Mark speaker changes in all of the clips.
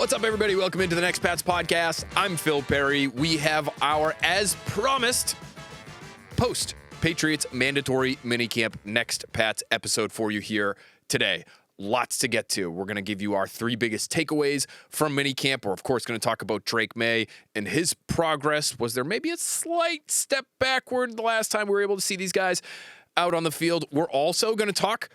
Speaker 1: What's up, everybody? Welcome into the Next Pats podcast. I'm Phil Perry. We have our, as promised, post-Patriots mandatory minicamp Next Pats episode for you here today. Lots to get to. We're going to give you our three biggest takeaways from minicamp. We're, of course, going to talk about Drake Maye and his progress. Was there maybe a slight step backward the last time we were able to see these guys out on the field? We're also going to talk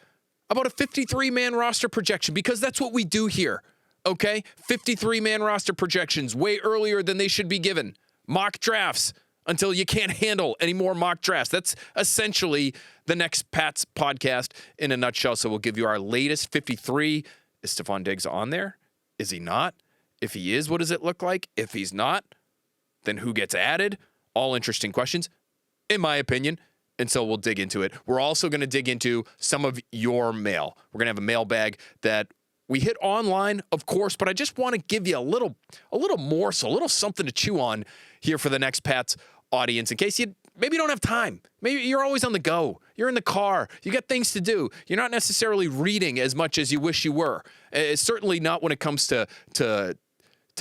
Speaker 1: about a 53-man roster projection because that's what we do here. Okay, 53-man roster projections way earlier than they should be given. Mock drafts until you can't handle any more mock drafts. That's essentially the Next Pats podcast in a nutshell. So we'll give you our latest 53. Is Stefon Diggs on there? Is he not? If he is, what does it look like? If he's not, then who gets added? All interesting questions, in my opinion. And so we'll dig into it. We're also going to dig into some of your mail. We're going to have a mailbag that we hit online, of course, but I just want to give you a little more, so a little something to chew on here for the Next Pats audience in case you maybe don't have time. Maybe you're always on the go. You're in the car. You got things to do. You're not necessarily reading as much as you wish you were. It's certainly not when it comes to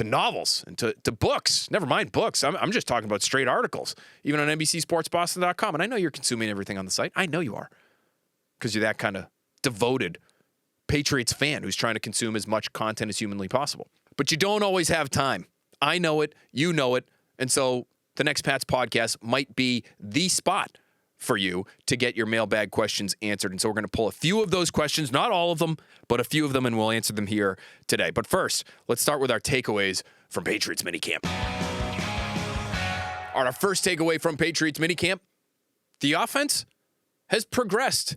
Speaker 1: novels and to books. Never mind books. I'm just talking about straight articles, even on NBCSportsBoston.com. And I know you're consuming everything on the site. I know you are because you're that kind of devoted Patriots fan who's trying to consume as much content as humanly possible. But you don't always have time. I know it. You know it. And so the Next Pats podcast might be the spot for you to get your mailbag questions answered. And so we're going to pull a few of those questions, not all of them, but a few of them, and we'll answer them here today. But first, let's start with our takeaways from Patriots minicamp. Our first takeaway from Patriots minicamp, the offense has progressed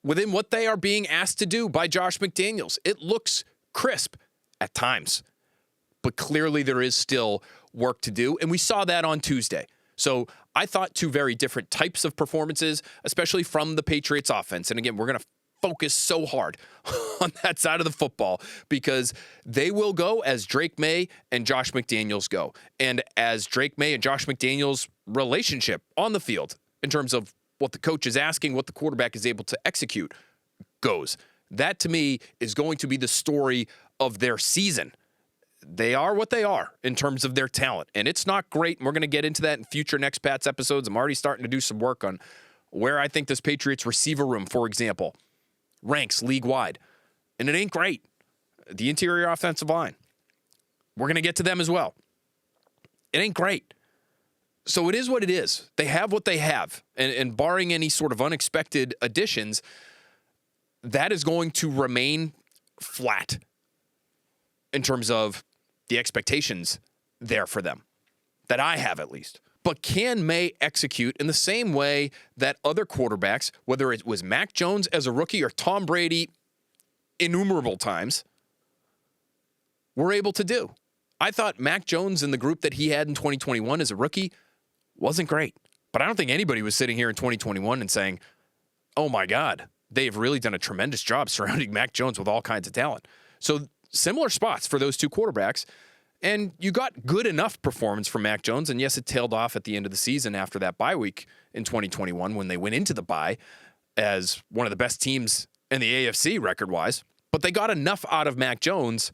Speaker 1: within what they are being asked to do by Josh McDaniels. It looks crisp at times, but clearly there is still work to do, and we saw that on Tuesday. So I thought two very different types of performances, especially from the Patriots offense. And again, we're going to focus so hard on that side of the football because they will go as Drake Maye and Josh McDaniels go. And as Drake Maye and Josh McDaniels' relationship on the field in terms of what the coach is asking, what the quarterback is able to execute goes. That, to me, is going to be the story of their season. They are what they are in terms of their talent, and it's not great, and we're going to get into that in future Next Pats episodes. I'm already starting to do some work on where I think this Patriots receiver room, for example, ranks league-wide, and it ain't great. The interior offensive line, we're going to get to them as well. It ain't great. So it is what it is. They have what they have. And barring any sort of unexpected additions, that is going to remain flat in terms of the expectations there for them, that I have at least. But can Maye execute in the same way that other quarterbacks, whether it was Mac Jones as a rookie or Tom Brady innumerable times, were able to do? I thought Mac Jones and the group that he had in 2021 as a rookie wasn't great. But I don't think anybody was sitting here in 2021 and saying, oh my God, they've really done a tremendous job surrounding Mac Jones with all kinds of talent. So similar spots for those two quarterbacks. And you got good enough performance from Mac Jones. And yes, it tailed off at the end of the season after that bye week in 2021 when they went into the bye as one of the best teams in the AFC record-wise. But they got enough out of Mac Jones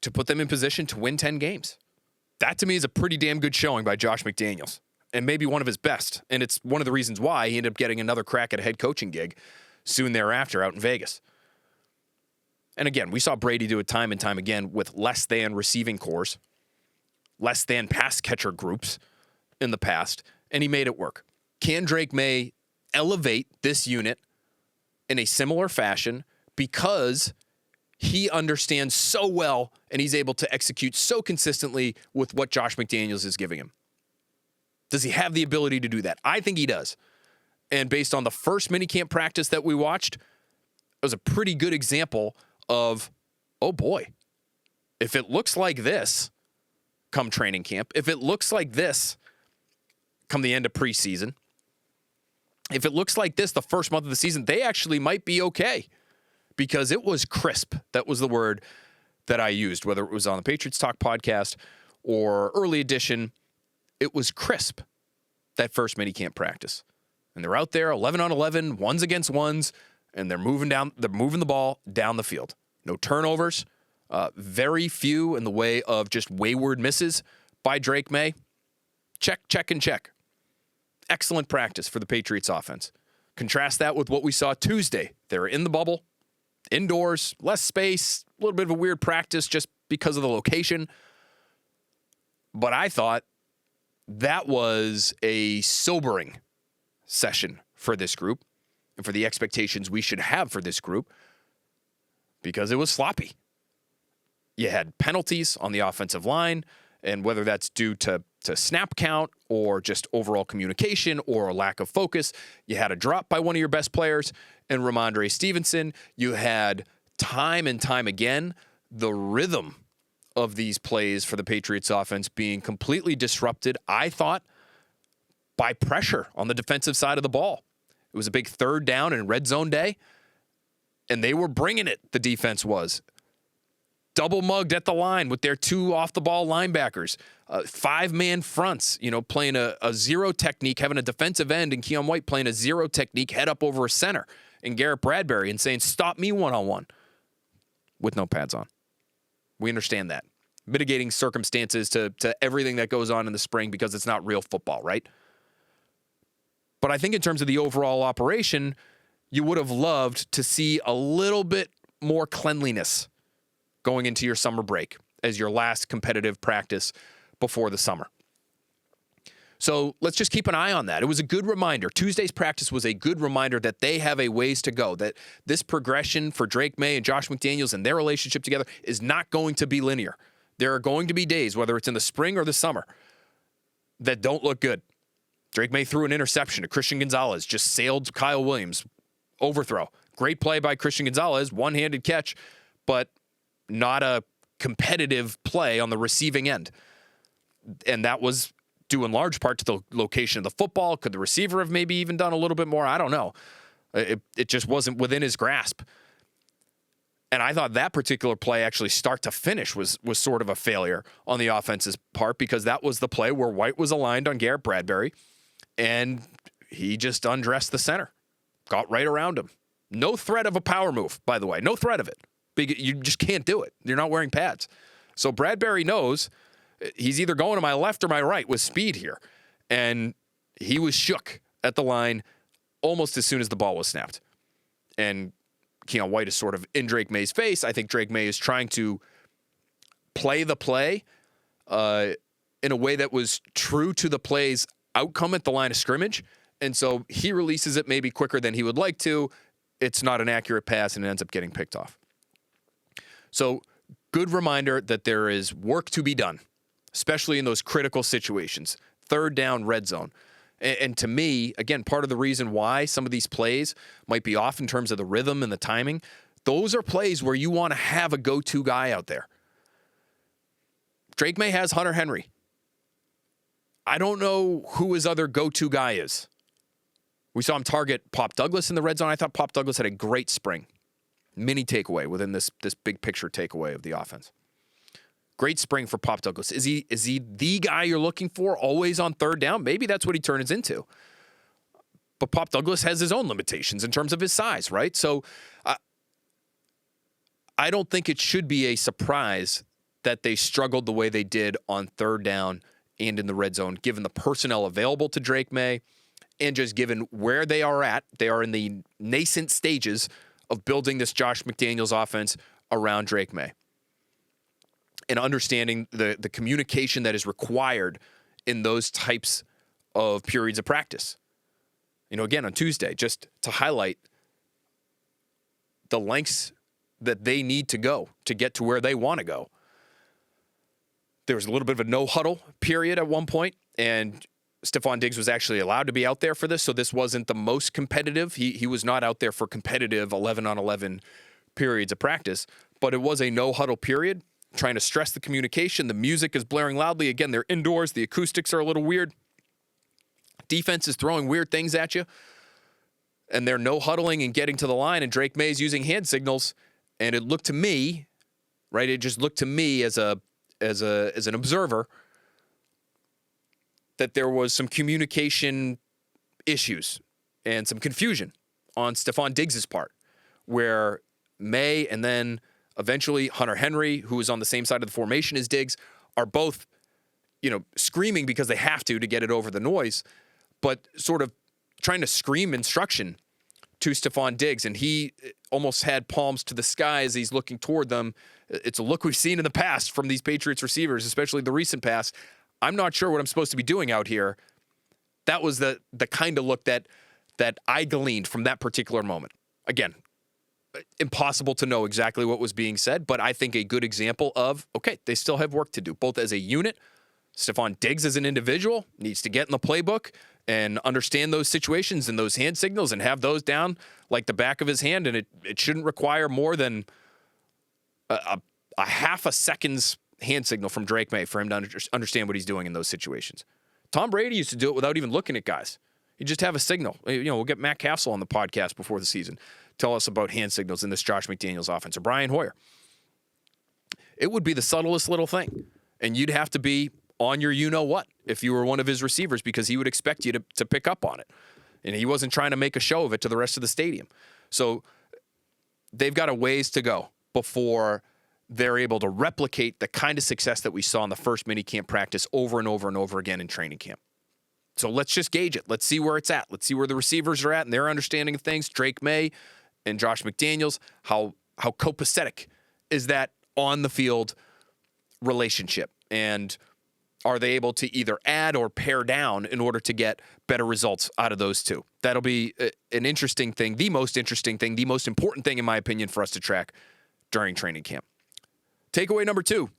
Speaker 1: to put them in position to win 10 games. That, to me, is a pretty damn good showing by Josh McDaniels, and maybe one of his best. And it's one of the reasons why he ended up getting another crack at a head coaching gig soon thereafter out in Vegas. And again, we saw Brady do it time and time again with less than receiving cores, less than pass catcher groups in the past, and he made it work. Can Drake Maye elevate this unit in a similar fashion because he understands so well and he's able to execute so consistently with what Josh McDaniels is giving him? Does he have the ability to do that? I think he does. And based on the first minicamp practice that we watched, it was a pretty good example of, oh boy, if it looks like this come training camp, if it looks like this come the end of preseason, if it looks like this the first month of the season, they actually might be okay. Because it was crisp. That was the word that I used, whether it was on the Patriots Talk podcast or early edition. It was crisp, that first minicamp practice. And they're out there 11 on 11, ones against ones, and they're moving the ball down the field. No turnovers, Very few in the way of just wayward misses by Drake Maye. Check, check, and check. Excellent practice for the Patriots offense. Contrast that with what we saw Tuesday. They were in the bubble, indoors, less space, a little bit of a weird practice just because of the location. But I thought that was a sobering session for this group and for the expectations we should have for this group because it was sloppy. You had penalties on the offensive line, and whether that's due to snap count or just overall communication or a lack of focus, you had a drop by one of your best players in Ramondre Stevenson. You had time and time again the rhythm of these plays for the Patriots offense being completely disrupted, I thought, by pressure on the defensive side of the ball. It was a big third down and red zone day, and they were bringing it, the defense was. Double mugged at the line with their two off-the-ball linebackers. Five-man fronts, playing a zero technique, having a defensive end and Keon White playing a zero technique, head up over a center, and Garrett Bradbury and saying, stop me one-on-one with no pads on. We understand that. Mitigating circumstances to everything that goes on in the spring because it's not real football, right? But I think in terms of the overall operation, you would have loved to see a little bit more cleanliness going into your summer break as your last competitive practice before the summer. So let's just keep an eye on that. It was a good reminder. Tuesday's practice was a good reminder that they have a ways to go, that this progression for Drake Maye and Josh McDaniels and their relationship together is not going to be linear. There are going to be days, whether it's in the spring or the summer, that don't look good. Drake Maye threw an interception to Christian Gonzalez, just sailed Kyle Williams. Overthrow. Great play by Christian Gonzalez, one-handed catch, but not a competitive play on the receiving end. And that was due in large part to the location of the football. Could the receiver have maybe even done a little bit more? I don't know. It just wasn't within his grasp. And I thought that particular play, actually start to finish, was sort of a failure on the offense's part because that was the play where White was aligned on Garrett Bradbury, and he just undressed the center, got right around him. No threat of a power move, by the way. No threat of it. You just can't do it. You're not wearing pads. So Bradbury knows he's either going to my left or my right with speed here. And he was shook at the line almost as soon as the ball was snapped. And Keon White is sort of in Drake Maye's face. I think Drake Maye is trying to play the play in a way that was true to the play's outcome at the line of scrimmage. And so he releases it maybe quicker than he would like to. It's not an accurate pass, and it ends up getting picked off. So good reminder that there is work to be done, especially in those critical situations. Third down, red zone. And to me, again, part of the reason why some of these plays might be off in terms of the rhythm and the timing, those are plays where you want to have a go-to guy out there. Drake Maye has Hunter Henry. I don't know who his other go-to guy is. We saw him target Pop Douglas in the red zone. I thought Pop Douglas had a great spring. Mini takeaway within this big picture takeaway of the offense. Great spring for Pop Douglas. Is he the guy you're looking for always on third down? Maybe that's what he turns into. But Pop Douglas has his own limitations in terms of his size, right? So I don't think it should be a surprise that they struggled the way they did on third down and in the red zone, given the personnel available to Drake Maye and just given where they are at. They are in the nascent stages of building this Josh McDaniels offense around Drake Maye and understanding the communication that is required in those types of periods of practice. Again, on Tuesday, just to highlight the lengths that they need to go to get to where they want to go. There was a little bit of a no-huddle period at one point, and Stefon Diggs was actually allowed to be out there for this, so this wasn't the most competitive. He was not out there for competitive 11-on-11 periods of practice, but it was a no-huddle period, trying to stress the communication. The music is blaring loudly. Again, they're indoors. The acoustics are a little weird. Defense is throwing weird things at you, and they're no-huddling and getting to the line, and Drake Maye's using hand signals, and it looked to me, right, it just looked to me as an observer that there was some communication issues and some confusion on Stefon Diggs' part, where Maye and then Eventually, Hunter Henry, who is on the same side of the formation as Diggs, are both, screaming because they have to get it over the noise, but sort of trying to scream instruction to Stefon Diggs, and he almost had palms to the sky as he's looking toward them. It's a look we've seen in the past from these Patriots receivers, especially the recent pass. I'm not sure what I'm supposed to be doing out here. That was the kind of look that I gleaned from that particular moment. Again, impossible to know exactly what was being said, but I think a good example of, okay, they still have work to do, both as a unit. Stefon Diggs as an individual needs to get in the playbook and understand those situations and those hand signals and have those down like the back of his hand, and it shouldn't require more than a half a second's hand signal from Drake Maye for him to understand what he's doing in those situations. Tom Brady used to do it without even looking at guys. He'd just have a signal. We'll get Matt Castle on the podcast before the season. Tell us about hand signals in this Josh McDaniels offense, or Brian Hoyer. It would be the subtlest little thing, and you'd have to be on your you-know-what if you were one of his receivers, because he would expect you to pick up on it. And he wasn't trying to make a show of it to the rest of the stadium. So they've got a ways to go before they're able to replicate the kind of success that we saw in the first minicamp practice over and over and over again in training camp. So let's just gauge it. Let's see where it's at. Let's see where the receivers are at and their understanding of things. Drake Maye and Josh McDaniels, how copacetic is that on the field relationship? And are they able to either add or pare down in order to get better results out of those two? That'll be an interesting thing, the most interesting thing, the most important thing, in my opinion, for us to track during training camp. Takeaway number 2,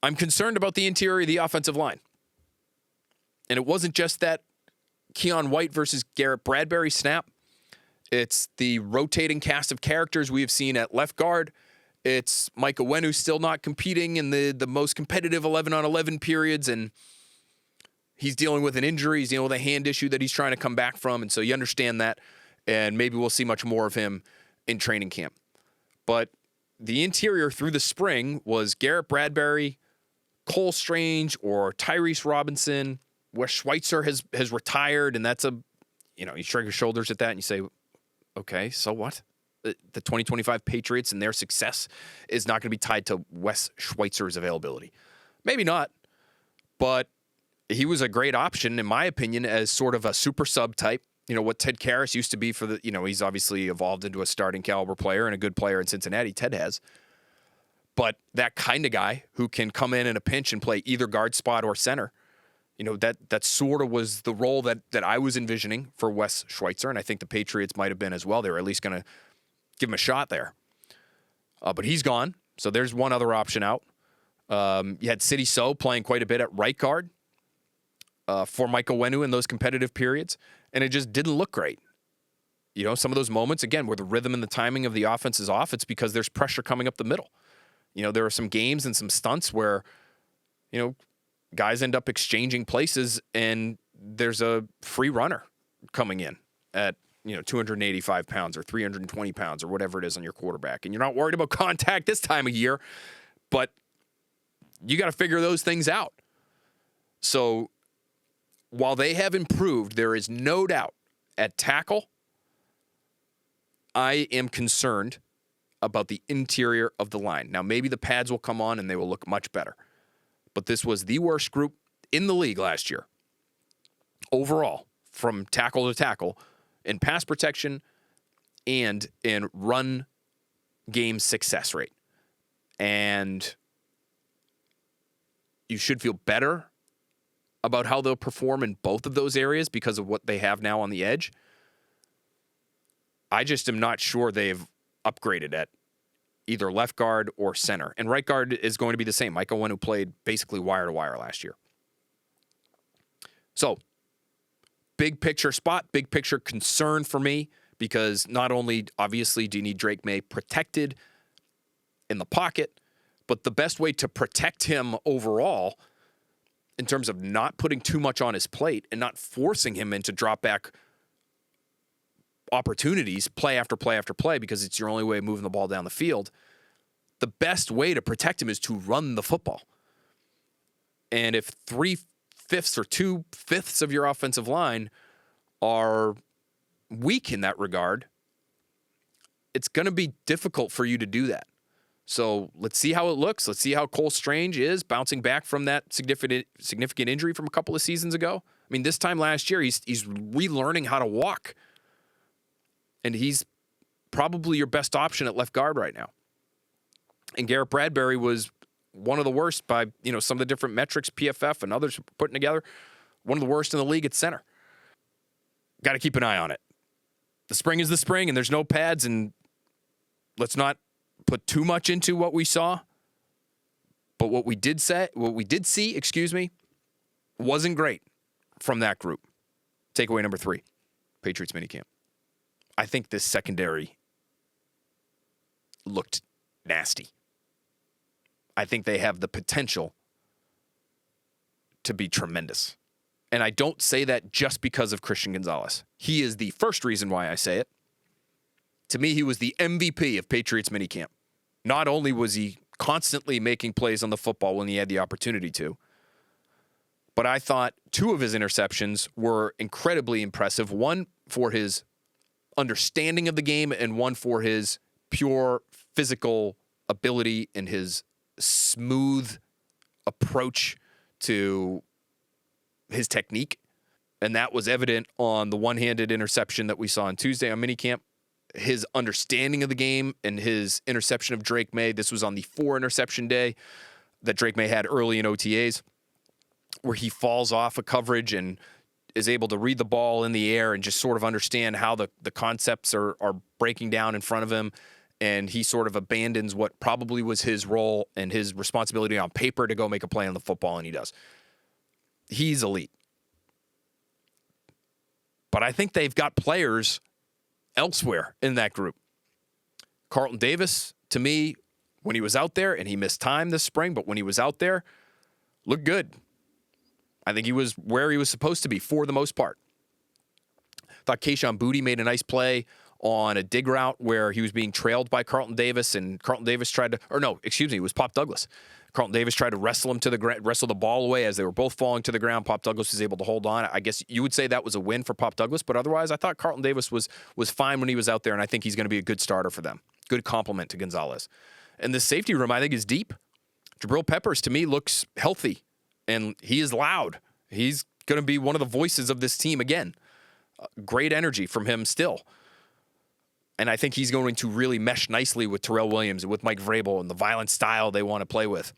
Speaker 1: I'm concerned about the interior of the offensive line. And it wasn't just that Keon White versus Garrett Bradbury snap. It's the rotating cast of characters we have seen at left guard. It's Mike Owenu still not competing in the most competitive 11-on-11 periods, and he's dealing with an injury. He's dealing with a hand issue that he's trying to come back from, and so you understand that, and maybe we'll see much more of him in training camp. But the interior through the spring was Garrett Bradbury, Cole Strange, or Tyrese Robinson. Wes Schweitzer has retired, and that's you shrug your shoulders at that and you say, okay, so what? The 2025 Patriots and their success is not going to be tied to Wes Schweitzer's availability. Maybe not, but he was a great option, in my opinion, as sort of a super sub type. What Ted Karras used to be for he's obviously evolved into a starting caliber player and a good player in Cincinnati. Ted has. But that kind of guy who can come in a pinch and play either guard spot or center, that sort of was the role that I was envisioning for Wes Schweitzer, and I think the Patriots might have been as well. They were at least going to give him a shot there. But he's gone, so there's one other option out. You had Sidy Sow playing quite a bit at right guard for Mike Owenu in those competitive periods, and it just didn't look great. Some of those moments, again, where the rhythm and the timing of the offense is off, it's because there's pressure coming up the middle. There are some games and some stunts where, guys end up exchanging places and there's a free runner coming in at 285 pounds or 320 pounds or whatever it is on your quarterback. And you're not worried about contact this time of year, but you got to figure those things out. So while they have improved, there is no doubt at tackle, I am concerned about the interior of the line. Now, maybe the pads will come on and they will look much better. But this was the worst group in the league last year, overall, from tackle to tackle, in pass protection and in run game success rate. And you should feel better about how they'll perform in both of those areas because of what they have now on the edge. I just am not sure they've upgraded at either left guard or center. And right guard is going to be the same. Mike Owenu played basically wire to wire last year. So, big picture spot, big picture concern for me, because not only, obviously, do you need Drake Maye protected in the pocket, but the best way to protect him overall, in terms of not putting too much on his plate and not forcing him into drop back opportunities, play after play after play, because it's your only way of moving the ball down the field. The best way to protect him is to run the football. And if 3/5 or 2/5 of your offensive line are weak in that regard, it's going to be difficult for you to do that. So let's see how it looks. Let's see how Cole Strange is bouncing back from that significant injury from a couple of seasons ago. I mean, this time last year, he's relearning how to walk. And he's probably your best option at left guard right now. And Garrett Bradbury was one of the worst by, some of the different metrics PFF and others putting together. One of the worst in the league at center. Got to keep an eye on it. The spring is the spring, and there's no pads, and let's not put too much into what we saw. But what we did see, wasn't great from that group. Takeaway number 3, Patriots minicamp. I think this secondary looked nasty. I think they have the potential to be tremendous. And I don't say that just because of Christian Gonzalez. He is the first reason why I say it. To me, he was the MVP of Patriots minicamp. Not only was he constantly making plays on the football when he had the opportunity to, but I thought 2 of his interceptions were incredibly impressive. One for his understanding of the game and one for his pure physical ability and his smooth approach to his technique. And that was evident on the one-handed interception that we saw on Tuesday on minicamp. His understanding of the game and his interception of Drake Maye. This was on the 4 interception day that Drake Maye had early in OTAs, where he falls off a coverage and is able to read the ball in the air and just sort of understand how the concepts are breaking down in front of him. And he sort of abandons what probably was his role and his responsibility on paper to go make a play on the football, and he does. He's elite. But I think they've got players elsewhere in that group. Carlton Davis, to me, when he was out there, and he missed time this spring, but when he was out there, looked good. I think he was where he was supposed to be for the most part. Thought Kayshon Boutte made a nice play on a dig route where he was being trailed by Carlton Davis, and Carlton Davis tried to, it was Pop Douglas. Carlton Davis tried to wrestle him to the ground, wrestle the ball away as they were both falling to the ground. Pop Douglas was able to hold on. I guess you would say that was a win for Pop Douglas, but otherwise I thought Carlton Davis was fine when he was out there, and I think he's going to be a good starter for them. Good compliment to Gonzalez. And the safety room, I think, is deep. Jabril Peppers, to me, looks healthy, and he is loud. He's going to be one of the voices of this team again. Great energy from him still. And I think he's going to really mesh nicely with Terrell Williams and with Mike Vrabel and the violent style they want to play with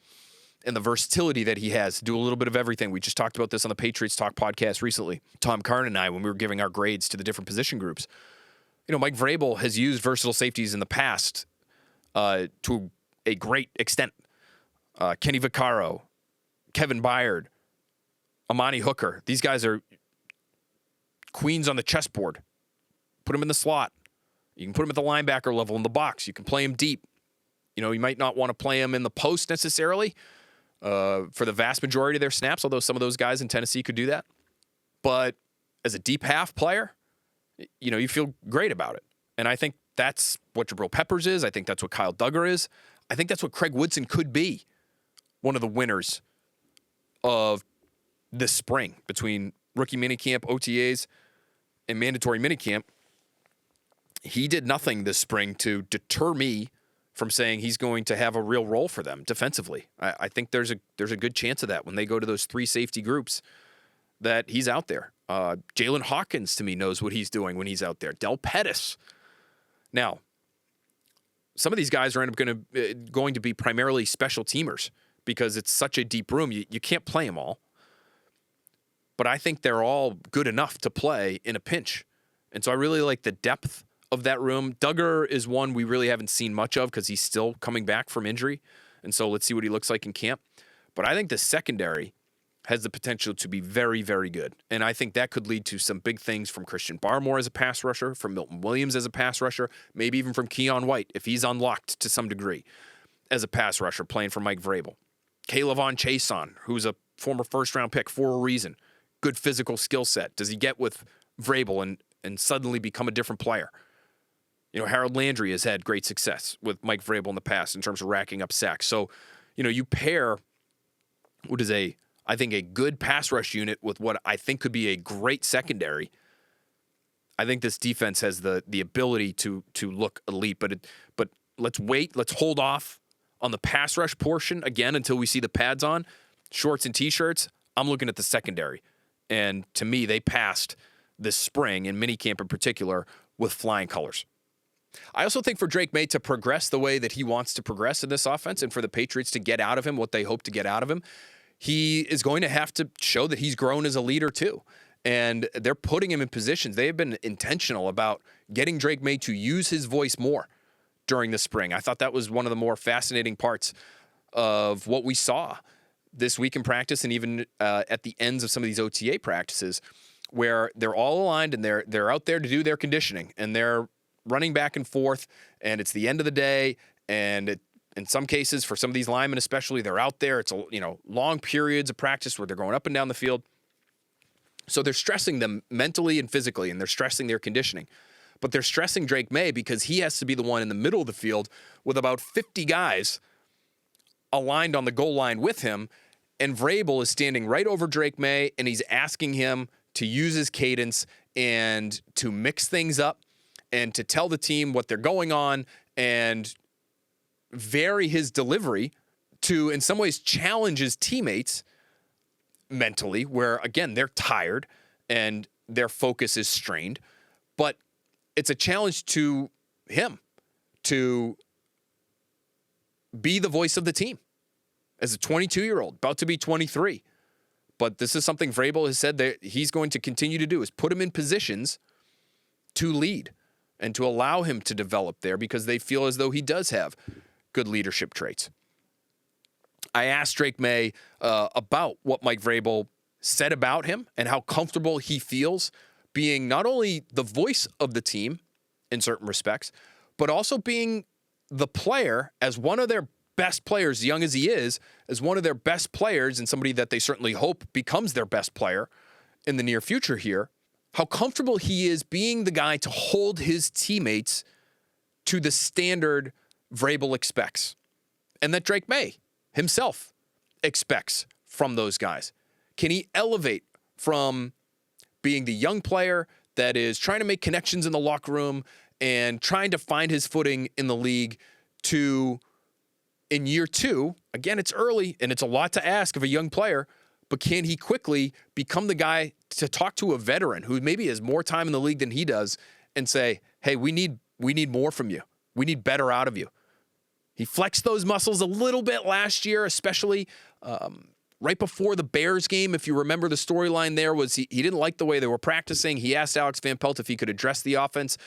Speaker 1: and the versatility that he has to do a little bit of everything. We just talked about this on the Patriots Talk podcast recently. Tom Karn and I, when we were giving our grades to the different position groups. Mike Vrabel has used versatile safeties in the past to a great extent. Kenny Vaccaro, Kevin Byard, Amani Hooker. These guys are queens on the chessboard. Put them in the slot. You can put him at the linebacker level in the box. You can play him deep. You might not want to play him in the post necessarily for the vast majority of their snaps, although some of those guys in Tennessee could do that. But as a deep half player, you feel great about it. And I think that's what Jabril Peppers is. I think that's what Kyle Duggar is. I think that's what Craig Woodson could be, one of the winners of this spring between rookie minicamp, OTAs, and mandatory minicamp. He did nothing this spring to deter me from saying he's going to have a real role for them defensively. I think there's a good chance of that when they go to those 3 safety groups that he's out there. Jalen Hawkins, to me, knows what he's doing when he's out there. Del Pettis. Now, some of these guys are going to be primarily special teamers because it's such a deep room. You can't play them all. But I think they're all good enough to play in a pinch. And so I really like the depth of that room. Duggar is one we really haven't seen much of because he's still coming back from injury. And so let's see what he looks like in camp. But I think the secondary has the potential to be very, very good. And I think that could lead to some big things from Christian Barmore as a pass rusher, from Milton Williams as a pass rusher, maybe even from Keon White, if he's unlocked to some degree, as a pass rusher playing for Mike Vrabel. Kaylavon Chason, who's a former first-round pick for a reason. Good physical skill set. Does he get with Vrabel and suddenly become a different player? Harold Landry has had great success with Mike Vrabel in the past in terms of racking up sacks. So, you pair what is I think a good pass rush unit with what I think could be a great secondary. I think this defense has the ability to look elite, but let's wait. Let's hold off On the pass rush portion, again, until we see the pads on, shorts and T-shirts, I'm looking at the secondary. And to me, they passed this spring, in minicamp in particular, with flying colors. I also think for Drake Maye to progress the way that he wants to progress in this offense, and for the Patriots to get out of him what they hope to get out of him, he is going to have to show that he's grown as a leader too. And they're putting him in positions. They have been intentional about getting Drake Maye to use his voice more during the spring. I thought that was one of the more fascinating parts of what we saw this week in practice, and even at the ends of some of these OTA practices, where they're all aligned and they're out there to do their conditioning, and they're running back and forth, and it's the end of the day, and in some cases, for some of these linemen especially, they're out there. It's long periods of practice where they're going up and down the field. So they're stressing them mentally and physically, and they're stressing their conditioning. But they're stressing Drake Maye because he has to be the one in the middle of the field with about 50 guys aligned on the goal line with him, and Vrabel is standing right over Drake Maye, and he's asking him to use his cadence and to mix things up and to tell the team what they're going on and vary his delivery to, in some ways, challenge his teammates mentally, where, again, they're tired and their focus is strained. But it's a challenge to him to be the voice of the team as a 22-year-old, about to be 23. But this is something Vrabel has said that he's going to continue to do, is put him in positions to lead and to allow him to develop there, because they feel as though he does have good leadership traits. I asked Drake Maye about what Mike Vrabel said about him and how comfortable he feels being not only the voice of the team in certain respects, but also being the player, as one of their best players, young as he is, as one of their best players, and somebody that they certainly hope becomes their best player in the near future here, how comfortable he is being the guy to hold his teammates to the standard Vrabel expects, and that Drake Maye himself expects from those guys. Can he elevate from being the young player that is trying to make connections in the locker room and trying to find his footing in the league to, in year two, again, it's early and it's a lot to ask of a young player, but can he quickly become the guy to talk to a veteran who maybe has more time in the league than he does and say, hey, we need more from you. We need better out of you. He flexed those muscles a little bit last year, especially right before the Bears game. If you remember, the storyline there was he didn't like the way they were practicing. He asked Alex Van Pelt if he could address the offense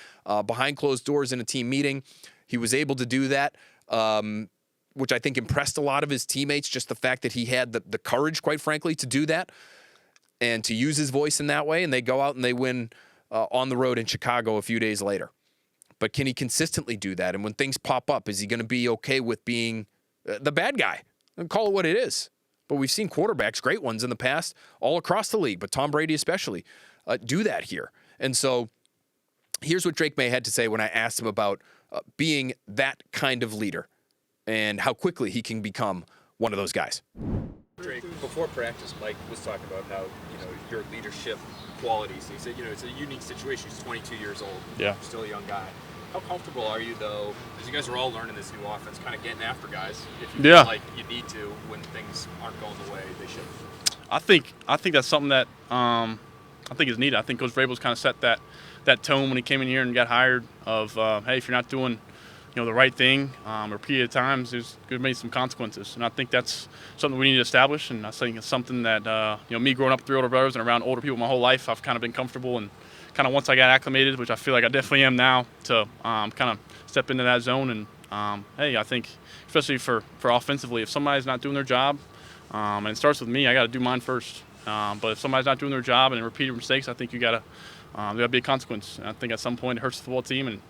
Speaker 1: behind closed doors in a team meeting. He was able to do that, which I think impressed a lot of his teammates, just the fact that he had the courage, quite frankly, to do that and to use his voice in that way. And they go out and they win on the road in Chicago a few days later. But can he consistently do that? And when things pop up, is he going to be okay with being the bad guy? And call it what it is. But we've seen quarterbacks, great ones in the past, all across the league, but Tom Brady especially, do that here. And so here's what Drake Maye had to say when I asked him about being that kind of leader and how quickly he can become one of those guys.
Speaker 2: Drake, before practice, Mike was talking about how, your leadership qualities. He said, it's a unique situation. He's 22 years old.
Speaker 3: Yeah.
Speaker 2: Still a young guy. How comfortable are you, though, because you guys are all learning this new offense, kind of getting after guys if you feel like you need to when things aren't going the way they should?
Speaker 3: I think that's something that I think is needed. I think Coach Vrabel's kind of set that tone when he came in here and got hired of, hey, if you're not doing the right thing repeated times, there's going to be some consequences. And I think that's something we need to establish. And I think it's something that, me growing up with 3 older brothers and around older people my whole life, I've kind of been comfortable. And kind of once I got acclimated, which I feel like I definitely am now, to kind of step into that zone. And, hey, I think especially for offensively, if somebody's not doing their job, and it starts with me, I got to do mine first. But if somebody's not doing their job and repeating mistakes, I think there got to be a consequence. And I think at some point it hurts the football team, and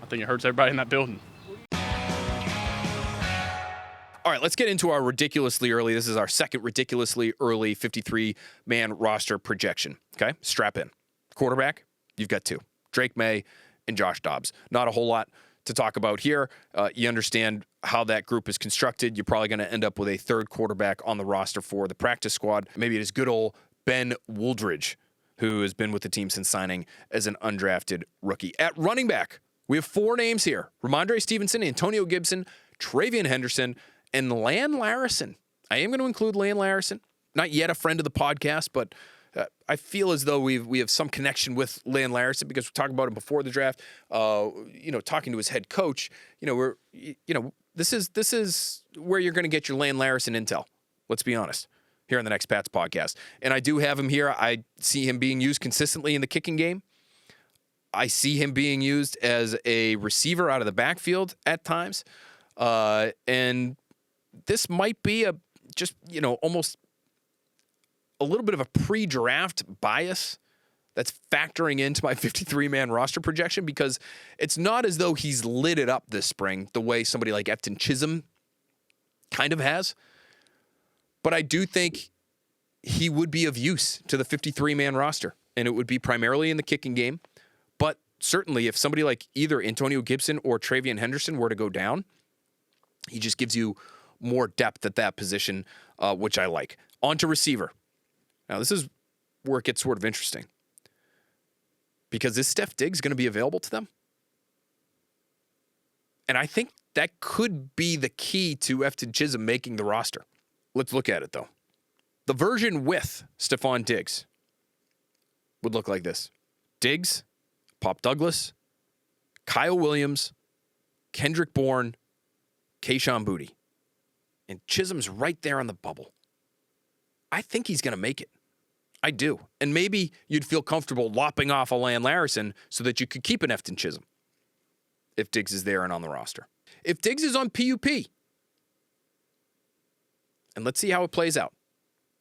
Speaker 3: I think it hurts everybody in that building.
Speaker 1: All right, let's get into our ridiculously early. This is our second ridiculously early 53-man roster projection. Okay, strap in. Quarterback, you've got 2. Drake Maye and Josh Dobbs. Not a whole lot to talk about here. You understand how that group is constructed. You're probably going to end up with a third quarterback on the roster for the practice squad. Maybe it is good old Ben Wooldridge, who has been with the team since signing as an undrafted rookie. At running back, we have 4 names here: Ramondre Stevenson, Antonio Gibson, Travion Henderson, And Lan Larison. I am going to include Lan Larison. Not yet a friend of the podcast, but I feel as though we have some connection with Lan Larison because we talked about him before the draft. Talking to his head coach. This is where you're going to get your Lan Larison intel. Let's be honest. Here on the Next Pats podcast. And I do have him here. I see him being used consistently in the kicking game. I see him being used as a receiver out of the backfield at times. And this might be almost a little bit of a pre-draft bias that's factoring into my 53-man roster projection because it's not as though he's lit it up this spring the way somebody like Efton Chisholm kind of has. But I do think he would be of use to the 53-man roster, and it would be primarily in the kicking game. But certainly if somebody like either Antonio Gibson or Travion Henderson were to go down, he just gives you more depth at that position, which I like. On to receiver. Now, this is where it gets sort of interesting. Because is Steph Diggs going to be available to them? And I think that could be the key to Efton Chisholm making the roster. Let's look at it, though. The version with Stefon Diggs would look like this. Diggs, Pop Douglas, Kyle Williams, Kendrick Bourne, Kayshon Boutte. And Chisholm's right there on the bubble. I think he's going to make it. I do. And maybe you'd feel comfortable lopping off a Lan Larison so that you could keep an Efton Chisholm if Diggs is there and on the roster. If Diggs is on PUP, and let's see how it plays out.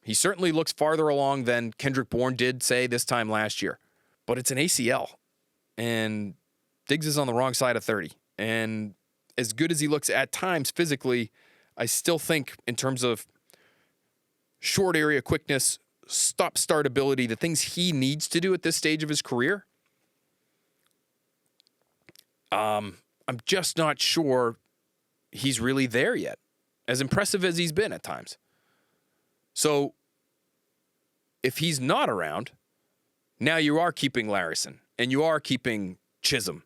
Speaker 1: He certainly looks farther along than Kendrick Bourne did, say, this time last year. But it's an ACL. And Diggs is on the wrong side of 30. And as good as he looks at times physically, I still think in terms of short area quickness, stop-start ability, the things he needs to do at this stage of his career, I'm just not sure he's really there yet. As impressive as he's been at times. So, if he's not around, now you are keeping Larison, and you are keeping Chisholm,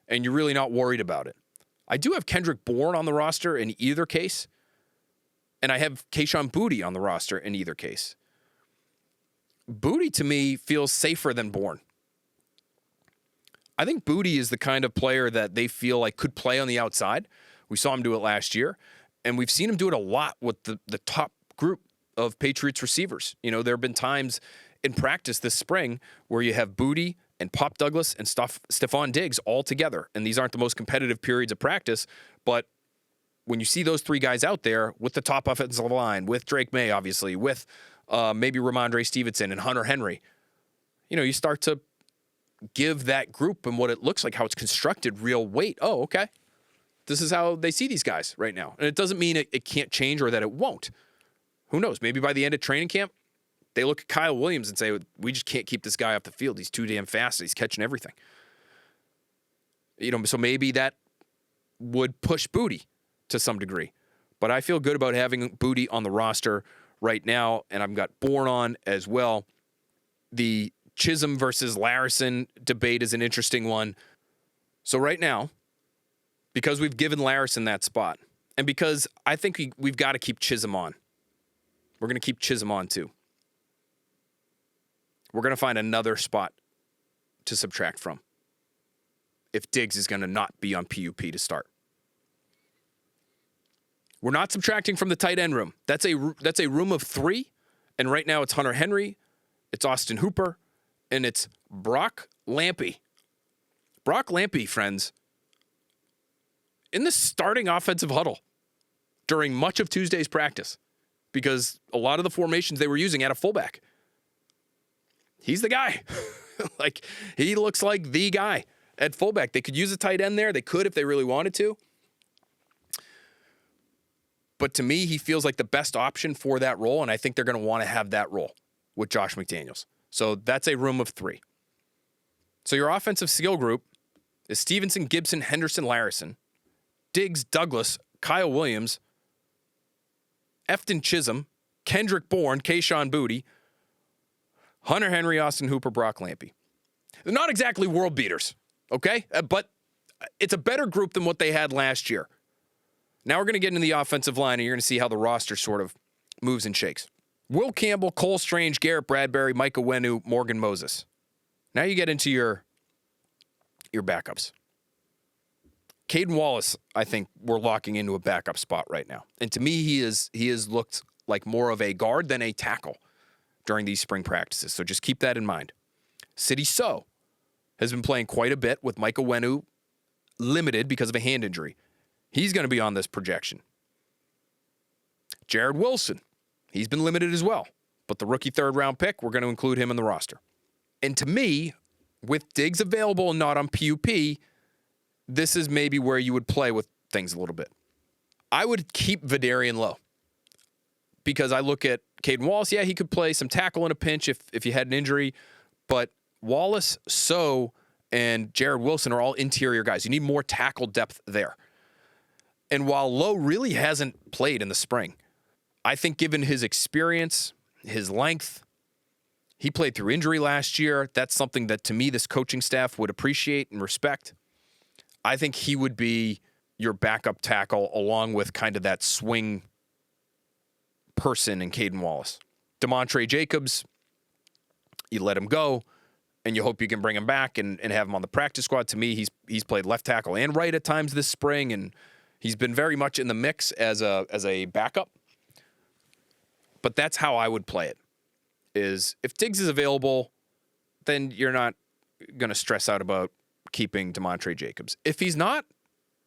Speaker 1: and you're really not worried about it. I do have Kendrick Bourne on the roster in either case, and I have Kayshon Boutte on the roster in either case. Boutte, to me, feels safer than Bourne. I think Boutte is the kind of player that they feel like could play on the outside. We saw him do it last year. And we've seen him do it a lot with the top group of Patriots receivers. There have been times in practice this spring where you have Boutte and Pop Douglas and Stefon Diggs all together. And these aren't the most competitive periods of practice, but when you see those three guys out there with the top offensive line, with Drake Maye, obviously, with maybe Ramondre Stevenson and Hunter Henry, you start to give that group and what it looks like, how it's constructed, real weight. Oh, okay. This is how they see these guys right now. And it doesn't mean it can't change or that it won't. Who knows? Maybe by the end of training camp, they look at Kyle Williams and say, we just can't keep this guy off the field. He's too damn fast. He's catching everything. So maybe that would push Boutte to some degree. But I feel good about having Boutte on the roster right now, and I've got Bourne on as well. The Chisholm versus Larison debate is an interesting one. So right now, because we've given Larison that spot, and because I think we've got to keep Chisholm on. We're going to keep Chisholm on too. We're going to find another spot to subtract from if Diggs is going to not be on PUP to start. We're not subtracting from the tight end room. That's a room of three, and right now it's Hunter Henry, it's Austin Hooper, and it's Brock Lampe. Brock Lampe, friends, in the starting offensive huddle during much of Tuesday's practice, because a lot of the formations they were using had a fullback. He's the guy. He looks like the guy at fullback. They could use a tight end there. They could if they really wanted to. But to me, he feels like the best option for that role, and I think they're going to want to have that role with Josh McDaniels. So that's a room of three. So your offensive skill group is Stevenson, Gibson, Henderson, Larison, Diggs, Douglas, Kyle Williams, Efton Chisholm, Kendrick Bourne, Kayshon Boutte, Hunter Henry, Austin Hooper, Brock Lampe. They're not exactly world beaters, okay? But it's a better group than what they had last year. Now we're going to get into the offensive line, and you're going to see how the roster sort of moves and shakes. Will Campbell, Cole Strange, Garrett Bradbury, Mike Owenu, Morgan Moses. Now you get into your backups. Caden Wallace, I think we're locking into a backup spot right now. And to me, he has looked like more of a guard than a tackle during these spring practices. So just keep that in mind. Sidy Sow has been playing quite a bit with Mike Owenu limited because of a hand injury. He's going to be on this projection. Jared Wilson, he's been limited as well. But the rookie third-round pick, we're going to include him in the roster. And to me, with Diggs available and not on PUP, this is maybe where you would play with things a little bit. I would keep Vidarian low because I look at Caden Wallace. Yeah, he could play some tackle in a pinch if you had an injury. But Wallace, Sow, and Jared Wilson are all interior guys. You need more tackle depth there. And while Lowe really hasn't played in the spring, I think given his experience, his length, he played through injury last year. That's something that, to me, this coaching staff would appreciate and respect. I think he would be your backup tackle along with kind of that swing person in Caden Wallace. DeMontre Jacobs, you let him go, and you hope you can bring him back and have him on the practice squad. To me, he's played left tackle and right at times this spring, and he's been very much in the mix as a backup. But that's how I would play it, is if Diggs is available, then you're not going to stress out about keeping DeMontre Jacobs. If he's not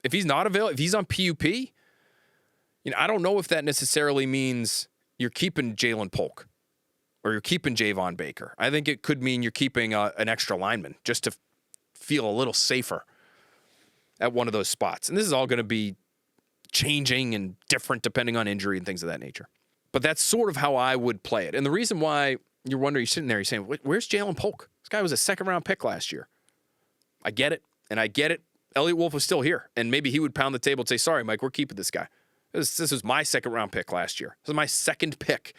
Speaker 1: available, if he's on PUP, I don't know if that necessarily means you're keeping Jalen Polk or you're keeping Javon Baker. I think it could mean you're keeping an extra lineman just to feel a little safer at one of those spots. And this is all going to be changing and different depending on injury and things of that nature. But that's sort of how I would play it. And the reason why you're wondering, you're sitting there, you're saying, where's Jalen Polk? This guy was a second-round pick last year. I get it, and I get it. Elliott Wolf was still here, and maybe he would pound the table and say, sorry, Mike, we're keeping this guy. This was my second-round pick last year. This is my second pick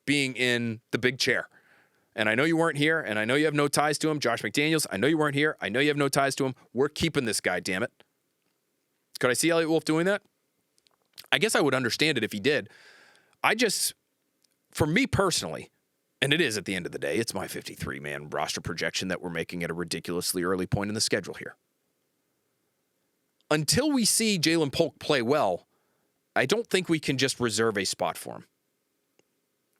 Speaker 1: being in the big chair. And I know you weren't here, and I know you have no ties to him. Josh McDaniels, I know you weren't here. I know you have no ties to him. We're keeping this guy, damn it. Could I see Elliott Wolf doing that? I guess I would understand it if he did. For me personally, and it is at the end of the day, it's my 53-man roster projection that we're making at a ridiculously early point in the schedule here. Until we see Jalen Polk play well, I don't think we can just reserve a spot for him.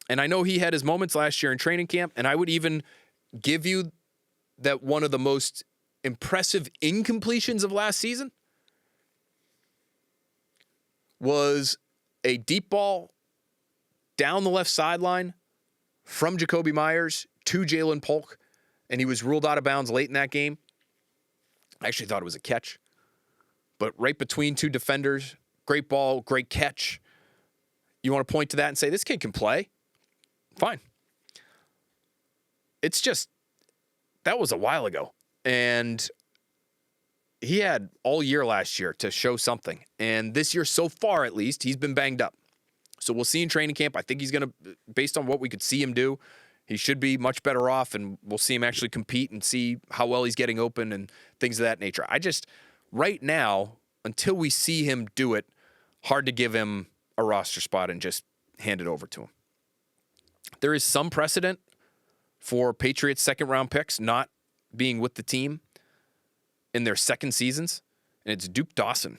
Speaker 1: And I know he had his moments last year in training camp, and I would even give you that one of the most impressive incompletions of last season was a deep ball down the left sideline from Jacoby Myers to Jalen Polk, and he was ruled out of bounds late in that game. I actually thought it was a catch. But right between two defenders, great ball, great catch. You want to point to that and say, this kid can play? Fine. It's just, that was a while ago. And he had all year last year to show something. And this year, so far at least, he's been banged up. So we'll see in training camp. I think he's going to, based on what we could see him do, he should be much better off, and we'll see him actually compete and see how well he's getting open and things of that nature. Right now, until we see him do it, hard to give him a roster spot and just hand it over to him. There is some precedent for Patriots second-round picks not being with the team in their second seasons, and it's Duke Dawson.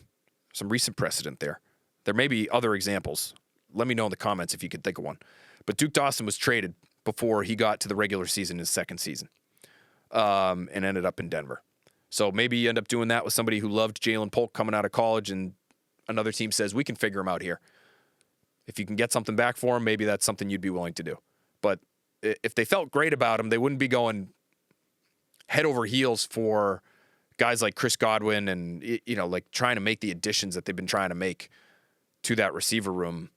Speaker 1: Some recent precedent there. There may be other examples. Let me know in the comments if you could think of one. But Duke Dawson was traded before he got to the regular season in his second season and ended up in Denver. So maybe you end up doing that with somebody who loved Jalen Polk coming out of college, and another team says, we can figure him out here. If you can get something back for him, maybe that's something you'd be willing to do. But if they felt great about him, they wouldn't be going head over heels for guys like Chris Godwin and, like trying to make the additions that they've been trying to make to that receiver room.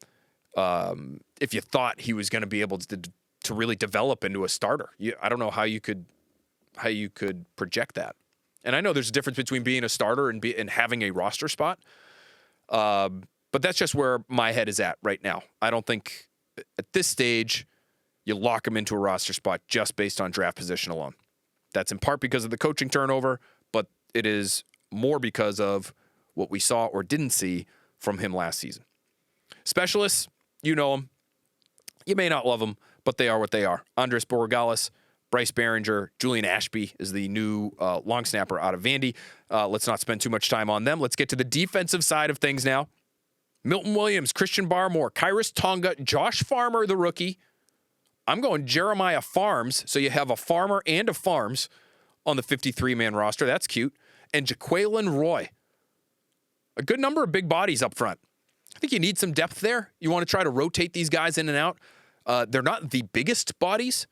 Speaker 1: If you thought he was going to be able to really develop into a starter, I don't know how you could project that. And I know there's a difference between being a starter and having a roster spot. But that's just where my head is at right now. I don't think at this stage you lock him into a roster spot just based on draft position alone. That's in part because of the coaching turnover, but it is more because of what we saw or didn't see from him last season. Specialists, you know them. You may not love them, but they are what they are. Andres Borregales, Bryce Behringer, Julian Ashby is the new long snapper out of Vandy. Let's not spend too much time on them. Let's get to the defensive side of things now. Milton Williams, Christian Barmore, Kyrus Tonga, Josh Farmer, the rookie. I'm going Jeremiah Farms, so you have a Farmer and a Farms on the 53-man roster. That's cute. And Jaquelin Roy. A good number of big bodies up front. I think you need some depth there. You want to try to rotate these guys in and out. They're not the biggest bodies.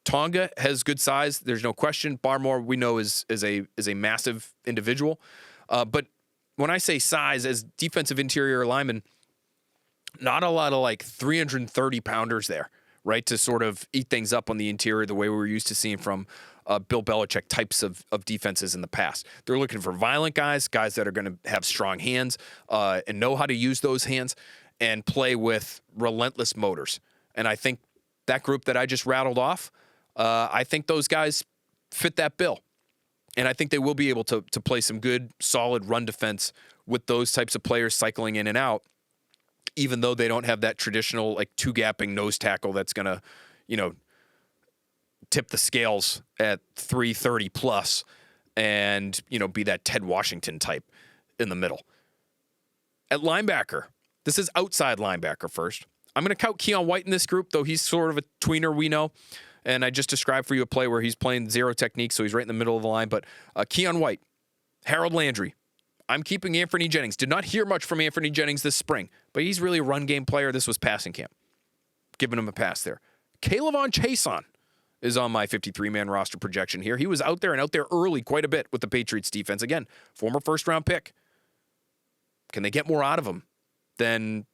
Speaker 1: Tonga has good size. There's no question. Barmore, we know, is a massive individual. But when I say size, as defensive interior linemen, not a lot of like 330-pounders there, right, to sort of eat things up on the interior the way we were used to seeing from Bill Belichick types of defenses in the past. They're looking for violent guys that are going to have strong hands and know how to use those hands and play with relentless motors. And I think that group that I just rattled off, I think those guys fit that bill. And I think they will be able to play some good, solid run defense with those types of players cycling in and out, even though they don't have that traditional like two-gapping nose tackle that's going to, tip the scales at 330 plus and, be that Ted Washington type in the middle. At linebacker, this is outside linebacker first. I'm going to count Keon White in this group, though he's sort of a tweener, we know. And I just described for you a play where he's playing zero technique, so he's right in the middle of the line. But Keon White, Harold Landry. I'm keeping Anthony Jennings. Did not hear much from Anthony Jennings this spring, but he's really a run game player. This was passing camp. Giving him a pass there. Kaylavon Chason is on my 53-man roster projection here. He was out there early quite a bit with the Patriots defense. Again, former first-round pick. Can they get more out of him than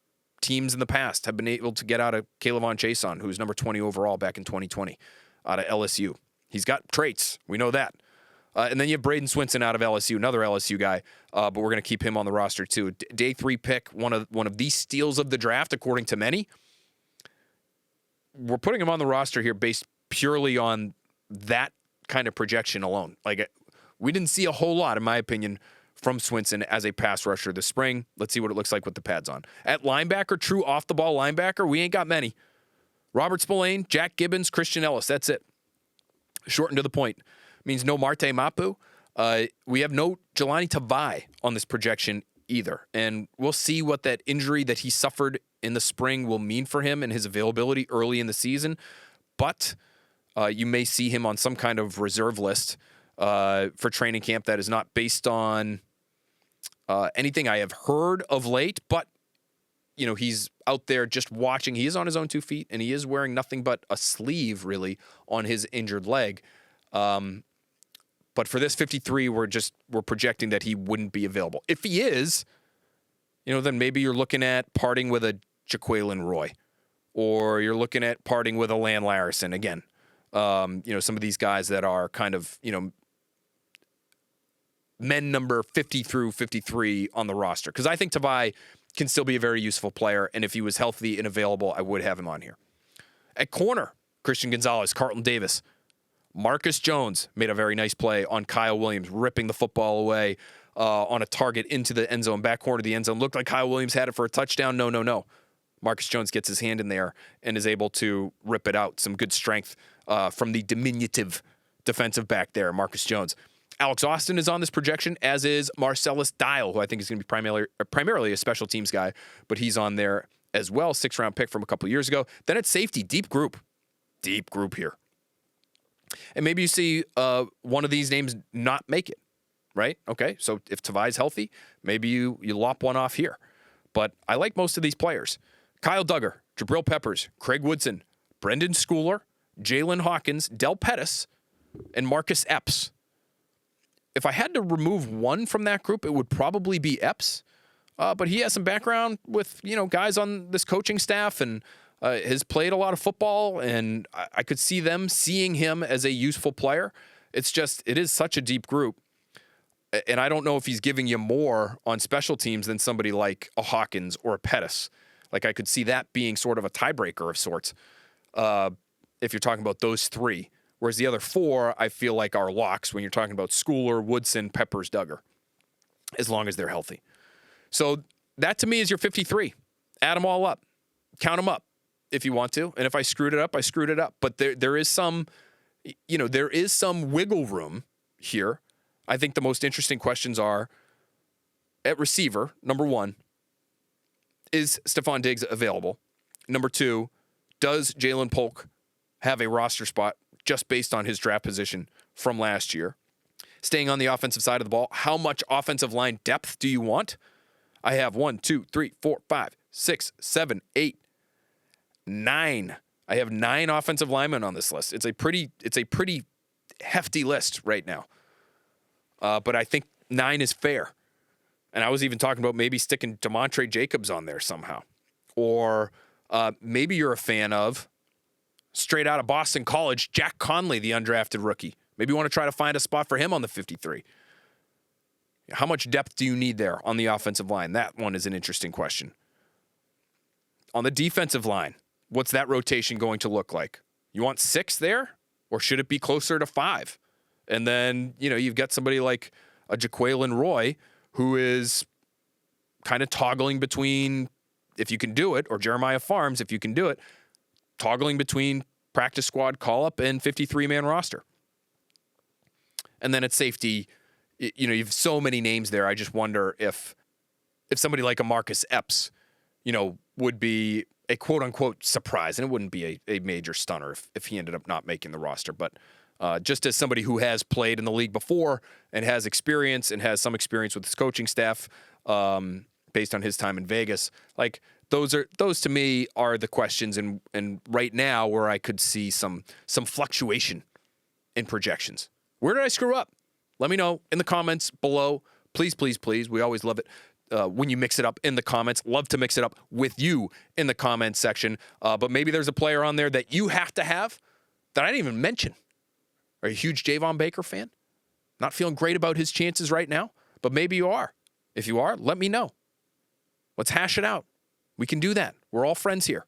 Speaker 1: teams in the past have been able to get out of Kaylavon Chason, who's number 20 overall back in 2020 out of LSU? He's got traits. We know that. And then you have Braden Swinson out of LSU, another LSU guy, but we're going to keep him on the roster too. Day 3 pick, one of these steals of the draft, according to many. We're putting him on the roster here based purely on that kind of projection alone. Like, we didn't see a whole lot, in my opinion, from Swinson as a pass rusher this spring. Let's see what it looks like with the pads on. At linebacker, true off-the-ball linebacker, we ain't got many. Robert Spillane, Jack Gibbons, Christian Ellis. That's it. Shortened to the point. Means no Marte Mapu. We have no Jelani Tavai on this projection either. And we'll see what that injury that he suffered in the spring will mean for him and his availability early in the season. But you may see him on some kind of reserve list for training camp that is not based on anything I have heard of late. But, he's out there just watching. He is on his own 2 feet, and he is wearing nothing but a sleeve, really, on his injured leg. But for this 53, we're projecting that he wouldn't be available. If he is, then maybe you're looking at parting with a Jaquelin Roy, or you're looking at parting with a Lan Larison again. Some of these guys that are kind of, men number 50 through 53 on the roster. Because I think Tavai can still be a very useful player, and if he was healthy and available, I would have him on here. At corner, Christian Gonzalez, Carlton Davis. Marcus Jones made a very nice play on Kyle Williams, ripping the football away on a target into the end zone, back corner of the end zone. Looked like Kyle Williams had it for a touchdown. No. Marcus Jones gets his hand in there and is able to rip it out. Some good strength from the diminutive defensive back there, Marcus Jones. Alex Austin is on this projection, as is Marcellus Dial, who I think is going to be primarily a special teams guy, but he's on there as well. 6th-round pick from a couple years ago. Then at safety, deep group here. And maybe you see one of these names not make it, right? Okay, so if Tavai's healthy, maybe you lop one off here. But I like most of these players. Kyle Duggar, Jabril Peppers, Craig Woodson, Brendan Schooler, Jalen Hawkins, Del Pettis, and Marcus Epps. If I had to remove one from that group, it would probably be Epps. But he has some background with, guys on this coaching staff and has played a lot of football, and I could see them seeing him as a useful player. It is such a deep group. And I don't know if he's giving you more on special teams than somebody like a Hawkins or a Pettis. Like, I could see that being sort of a tiebreaker of sorts if you're talking about those 3. Whereas the other 4, I feel like are locks when you're talking about Schooler, Woodson, Peppers, Duggar, as long as they're healthy. So that to me is your 53. Add them all up. Count them up if you want to. And if I screwed it up, I screwed it up. But there is some, there is some wiggle room here. I think the most interesting questions are at receiver, number one, is Stefon Diggs available? Number two, does Jalen Polk have a roster spot just based on his draft position from last year? Staying on the offensive side of the ball, how much offensive line depth do you want? I have 1, 2, 3, 4, 5, 6, 7, 8, 9. I have 9 offensive linemen on this list. It's a pretty hefty list right now. But I think 9 is fair. And I was even talking about maybe sticking DeMontre Jacobs on there somehow. Or maybe you're a fan of, straight out of Boston College, Jack Conley, the undrafted rookie. Maybe you want to try to find a spot for him on the 53. How much depth do you need there on the offensive line? That one is an interesting question. On the defensive line, what's that rotation going to look like? You want 6 there? Or should it be closer to 5? And then, you've got somebody like a Jaquelin Roy who is kind of toggling between, if you can do it, or Jeremiah Farms, if you can do it, toggling between practice squad call-up and 53-man roster. And then at safety, you have so many names there. I just wonder if somebody like a Marcus Epps, would be a quote-unquote surprise. And it wouldn't be a major stunner if he ended up not making the roster. But just as somebody who has played in the league before and has experience and has some experience with his coaching staff based on his time in Vegas, like those to me are the questions and right now where I could see some fluctuation in projections. Where did I screw up? Let me know in the comments below. Please, please, please. We always love it when you mix it up in the comments. Love to mix it up with you in the comments section. But maybe there's a player on there that you have to have that I didn't even mention. Are you a huge Javon Baker fan? Not feeling great about his chances right now, but maybe you are. If you are, let me know. Let's hash it out. We can do that. We're all friends here.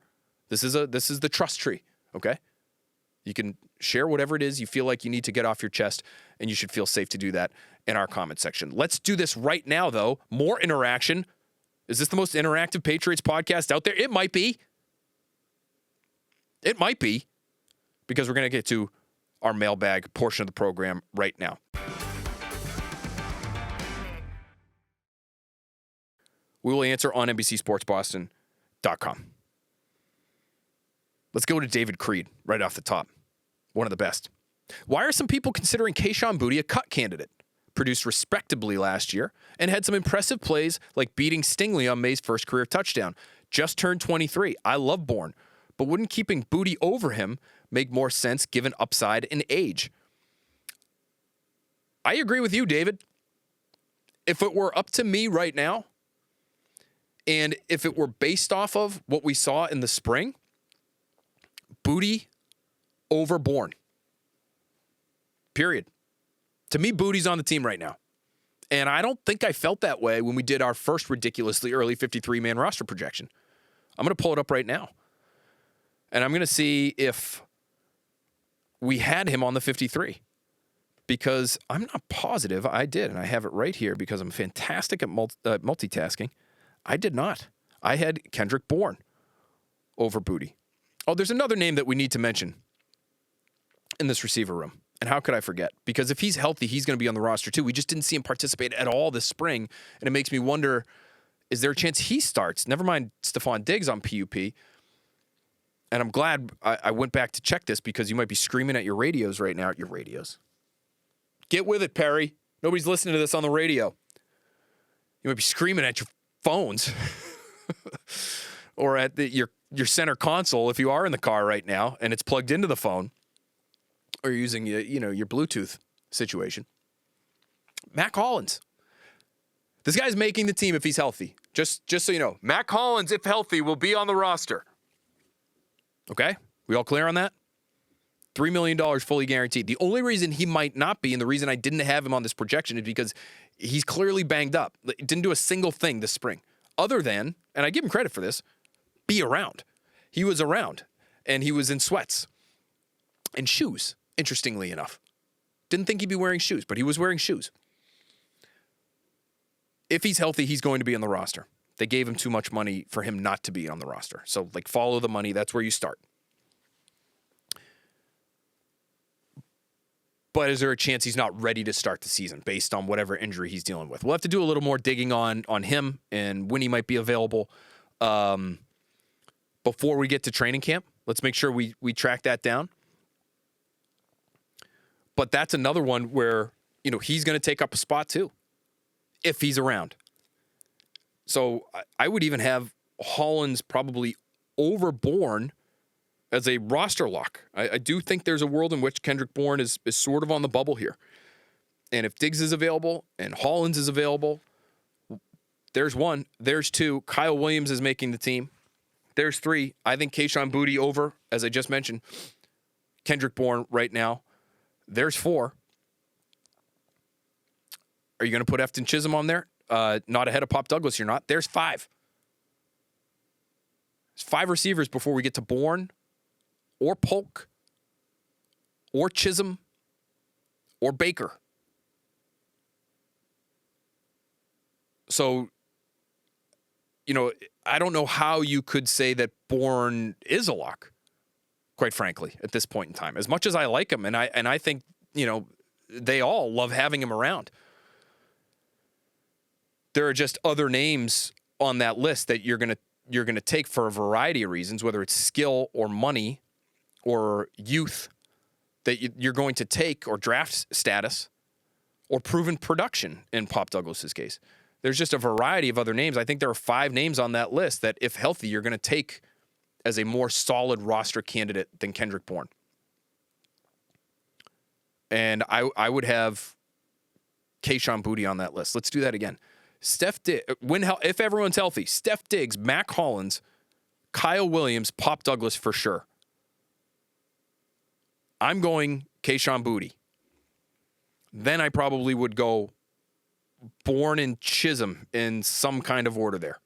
Speaker 1: This is the trust tree, okay? You can share whatever it is you feel like you need to get off your chest, and you should feel safe to do that in our comment section. Let's do this right now, though. More interaction. Is this the most interactive Patriots podcast out there? It might be. It might be, because we're going to get to our mailbag portion of the program right now. We will answer on NBCSportsBoston.com. Let's go to David Creed right off the top. One of the best. Why are some people considering Kayshon Boutte a cut candidate? Produced respectably last year and had some impressive plays like beating Stingley on Maye's first career touchdown. Just turned 23. I love Bourne, but wouldn't keeping Boutte over him make more sense given upside and age? I agree with you, David. If it were up to me right now, and if it were based off of what we saw in the spring, Boutte over Bourne. Period. To me, Boutte's on the team right now. And I don't think I felt that way when we did our first ridiculously early 53-man roster projection. I'm going to pull it up right now. And I'm going to see if we had him on the 53. Because I'm not positive I did. And I have it right here because I'm fantastic at multitasking. I did not. I had Kendrick Bourne over Boutte. Oh, there's another name that we need to mention in this receiver room. And how could I forget? Because if he's healthy, he's going to be on the roster too. We just didn't see him participate at all this spring. And it makes me wonder, is there a chance he starts? Never mind Stefon Diggs on PUP. And I'm glad I went back to check this because you might be screaming at your radios right now. Your radios. Get with it, Perry. Nobody's listening to this on the radio. You might be screaming at your phones or at your center console if you are in the car right now and it's plugged into the phone. Or you're using your Bluetooth situation. Mac Hollins. This guy's making the team if he's healthy. Just so you know. Mac Hollins, if healthy, will be on the roster. Okay? We all clear on that? $3 million fully guaranteed. The only reason he might not be, and the reason I didn't have him on this projection, is because he's clearly banged up. Didn't do a single thing this spring. Other than, and I give him credit for this, be around. He was around. And he was in sweats. And shoes. Interestingly enough. Didn't think he'd be wearing shoes, but he was wearing shoes. If he's healthy, he's going to be on the roster. They gave him too much money for him not to be on the roster. So, like, follow the money. That's where you start. But is there a chance he's not ready to start the season based on whatever injury he's dealing with? We'll have to do a little more digging on him and when he might be available before we get to training camp. Let's make sure we track that down. But that's another one where, he's going to take up a spot too, if he's around. So I would even have Hollins probably over Bourne as a roster lock. I do think there's a world in which Kendrick Bourne is sort of on the bubble here. And if Diggs is available and Hollins is available, there's one. There's two. Kyle Williams is making the team. There's three. I think Kayshon Boutte over, as I just mentioned. Kendrick Bourne right now. There's four. Are you going to put Efton Chisholm on there? Not ahead of Pop Douglas, you're not. There's five. There's five receivers before we get to Bourne or Polk or Chisholm or Baker. So, I don't know how you could say that Bourne is a lock, quite frankly, at this point in time. As much as I like him, and I think, they all love having him around. There are just other names on that list that you're gonna take for a variety of reasons, whether it's skill or money or youth that you're going to take, or draft status or proven production in Pop Douglas's case. There's just a variety of other names. I think there are five names on that list that, if healthy, you're going to take as a more solid roster candidate than Kendrick Bourne. And I would have Kayshon Boutte on that list. Let's do that again. If everyone's healthy, Steph Diggs, Mac Hollins, Kyle Williams, Pop Douglas for sure. I'm going Kayshon Boutte. Then I probably would go Bourne and Chisholm in some kind of order there.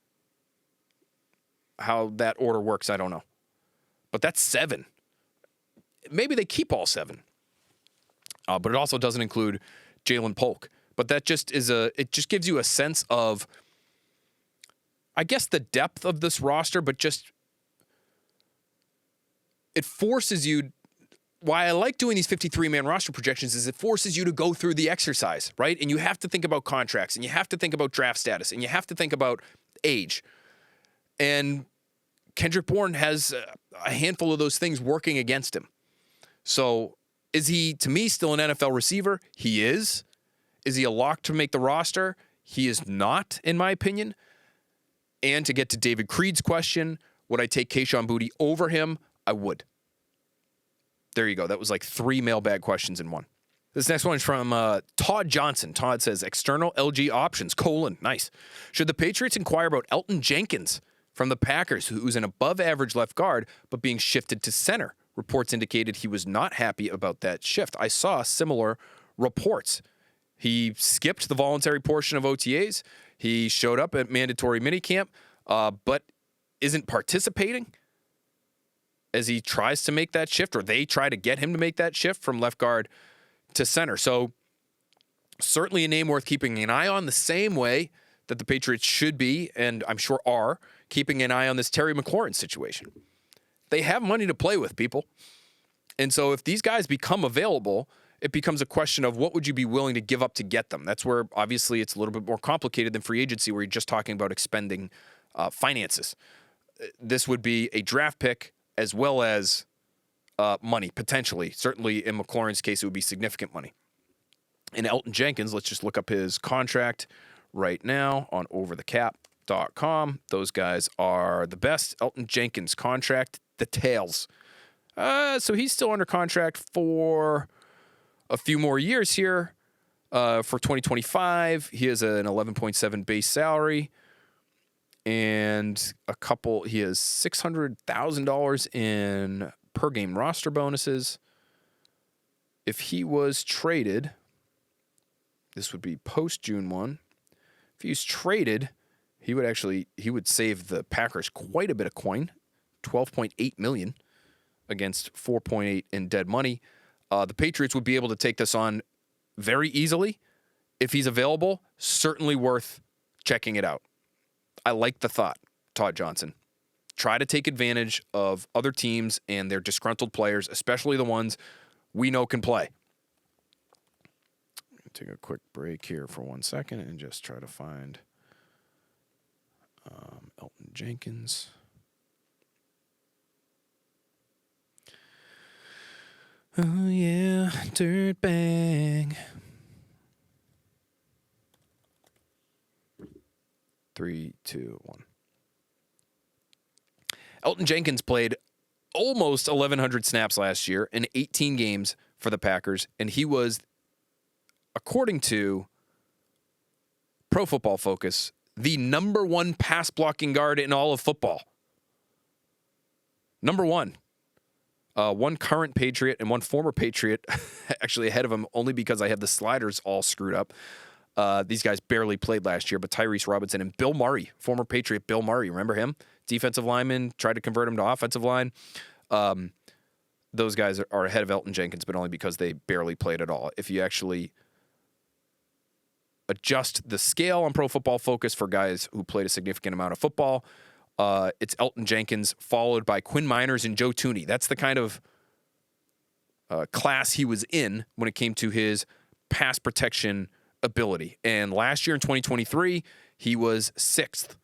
Speaker 1: How that order works, I don't know. But that's seven. Maybe they keep all seven. But it also doesn't include Jalen Polk. But that just it just gives you a sense of, I guess, the depth of this roster, but just it forces you. Why I like doing these 53-man roster projections is it forces you to go through the exercise, right? And you have to think about contracts, and you have to think about draft status, and you have to think about age. And Kendrick Bourne has a handful of those things working against him. So is he, to me, still an NFL receiver? He is. Is he a lock to make the roster? He is not, in my opinion. And to get to David Creed's question, would I take Kayshon Boutte over him? I would. There you go. That was like 3 mailbag questions in one. This next one is from Todd Johnson. Todd says, external LG options, : nice. Should the Patriots inquire about Elton Jenkins from the Packers, who's an above-average left guard, but being shifted to center? Reports indicated he was not happy about that shift. I saw similar reports. He skipped the voluntary portion of OTAs. He showed up at mandatory minicamp, but isn't participating as he tries to make that shift, or they try to get him to make that shift from left guard to center. So certainly a name worth keeping an eye on, the same way that the Patriots should be, and I'm sure are, keeping an eye on this Terry McLaurin situation. They have money to play with, people. And so if these guys become available, it becomes a question of what would you be willing to give up to get them. That's where, obviously, it's a little bit more complicated than free agency, where you're just talking about expending finances. This would be a draft pick as well as money, potentially. Certainly, in McLaurin's case, it would be significant money. And Elton Jenkins, let's just look up his contract right now on overthecap.com. Those guys are the best. Elton Jenkins contract details. So he's still under contract for a few more years here. For 2025, he has an 11.7 base salary. And he has $600,000 in per game roster bonuses. If he was traded, this would be post June 1. If he's traded, he would save the Packers quite a bit of coin, $12.8 million against $4.8 in dead money. The Patriots would be able to take this on very easily. If he's available, certainly worth checking it out. I like the thought, Todd Johnson. Try to take advantage of other teams and their disgruntled players, especially the ones we know can play. Take a quick break here for 1 second and just try to find Elton Jenkins. Oh, yeah, dirtbag. 3, 2, 1. Elton Jenkins played almost 1,100 snaps last year in 18 games for the Packers, and he was, according to Pro Football Focus, the number 1 pass blocking guard in all of football. Number 1. One current Patriot and one former Patriot actually ahead of him, only because I have the sliders all screwed up. These guys barely played last year, but Tyrese Robinson and Bill Murray, former Patriot Bill Murray, remember him? Defensive lineman, tried to convert him to offensive line. Those guys are ahead of Elton Jenkins, but only because they barely played at all. If you actually adjust the scale on Pro Football Focus for guys who played a significant amount of football, it's Elton Jenkins followed by Quinn Miners and Joe Tooney. That's the kind of class he was in when it came to his pass protection ability. And last year in 2023, he was 6th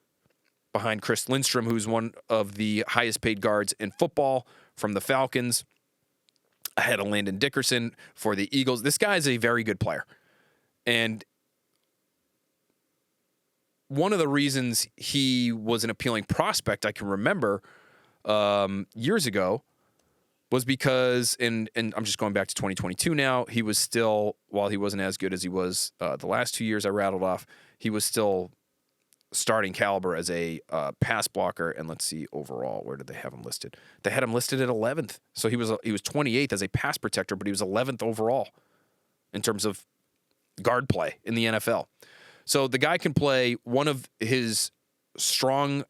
Speaker 1: behind Chris Lindstrom, who's one of the highest paid guards in football from the Falcons, ahead of Landon Dickerson for the Eagles. This guy is a very good player. And one of the reasons he was an appealing prospect I can remember years ago was because, and I'm just going back to 2022 now, he was still, while he wasn't as good as he was the last 2 years I rattled off, he was still starting caliber as a pass blocker. And let's see, overall, where did they have him listed? They had him listed at 11th. So he was 28th as a pass protector, but he was 11th overall in terms of guard play in the NFL. So the guy can play. One of his strengths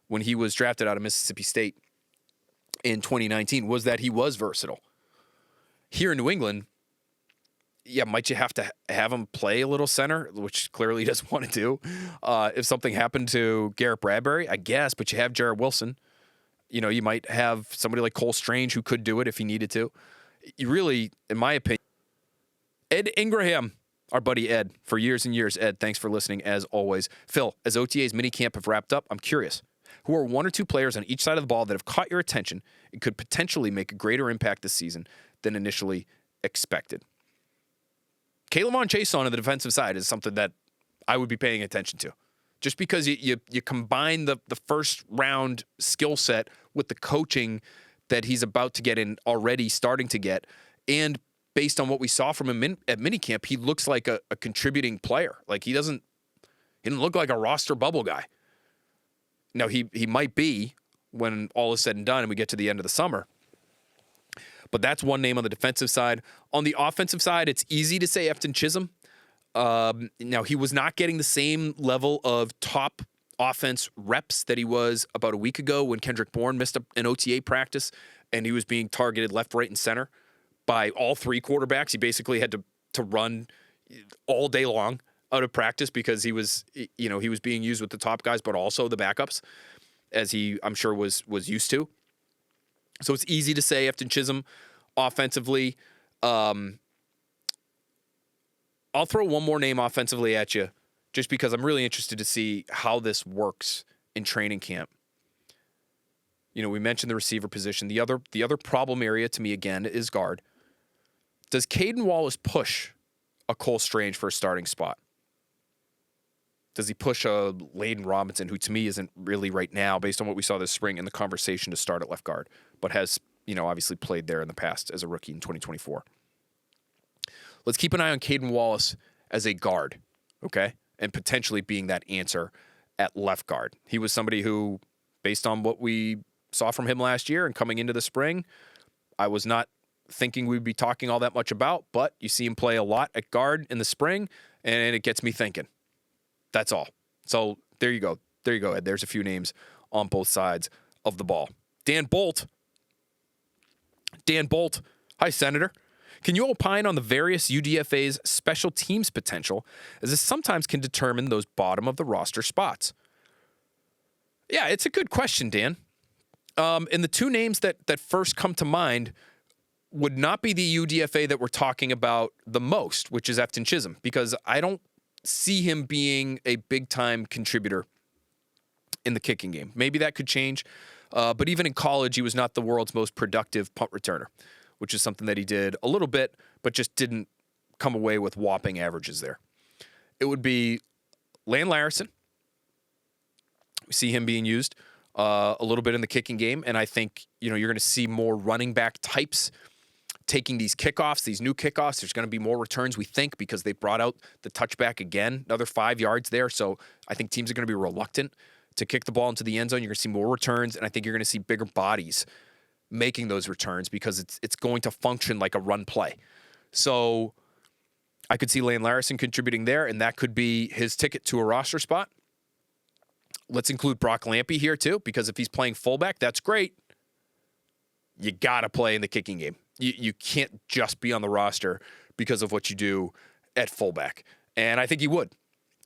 Speaker 1: when he was drafted out of Mississippi State in 2019 was that he was versatile. Here in New England, yeah, might you have to have him play a little center, which clearly he doesn't want to do. If something happened to Garrett Bradbury, I guess, but you have Jarrett Wilson. You know, you might have somebody like Cole Strange who could do it if he needed to. You really, in my opinion, Ed Ingraham, our buddy Ed, for years and years. Ed, thanks for listening as always. Phil, as OTA's minicamp have wrapped up, I'm curious, who are 1 or 2 players on each side of the ball that have caught your attention and could potentially make a greater impact this season than initially expected? K'Lavon Chaisson on the defensive side is something that I would be paying attention to. Just because you combine the first round skill set with the coaching that he's about to get in, already starting to get, and based on what we saw from him at minicamp, he looks like a contributing player. Like he didn't look like a roster bubble guy. Now he might be when all is said and done and we get to the end of the summer. But that's one name on the defensive side. On the offensive side, it's easy to say Efton Chisholm. Now, he was not getting the same level of top offense reps that he was about a week ago when Kendrick Bourne missed an OTA practice and he was being targeted left, right, and center by all 3 quarterbacks. He basically had to run all day long out of practice because he was being used with the top guys, but also the backups, as he, I'm sure, was used to. So it's easy to say Efton Chisholm offensively. I'll throw one more name offensively at you just because I'm really interested to see how this works in training camp. You know, we mentioned the receiver position. The other problem area to me, again, is guard. Does Caden Wallace push a Cole Strange for a starting spot? Does he push a Layden Robinson, who to me isn't really right now, based on what we saw this spring in the conversation, to start at left guard, but has, obviously played there in the past as a rookie in 2024? Let's keep an eye on Caden Wallace as a guard, okay? And potentially being that answer at left guard. He was somebody who, based on what we saw from him last year and coming into the spring, I was not thinking we'd be talking all that much about, but you see him play a lot at guard in the spring, and it gets me thinking. That's all. So there you go. There you go, Ed. There's a few names on both sides of the ball. Dan Bolt. Hi, Senator. Can you opine on the various UDFA's special teams potential, as this sometimes can determine those bottom of the roster spots? Yeah, it's a good question, Dan. And the two names that first come to mind would not be the UDFA that we're talking about the most, which is Efton Chisholm, because I don't see him being a big-time contributor in the kicking game. Maybe that could change, but even in college, he was not the world's most productive punt returner, which is something that he did a little bit, but just didn't come away with whopping averages there. It would be Lan Larison. We see him being used a little bit in the kicking game, and I think you're going to see more running back types taking these kickoffs, these new kickoffs. There's going to be more returns, we think, because they brought out the touchback again, another 5 yards there. So I think teams are going to be reluctant to kick the ball into the end zone. You're going to see more returns, and I think you're going to see bigger bodies making those returns because it's going to function like a run play. So I could see Lan Larison contributing there, and that could be his ticket to a roster spot. Let's include Brock Lampy here too, because if he's playing fullback, that's great. You got to play in the kicking game. You can't just be on the roster because of what you do at fullback. And I think he would.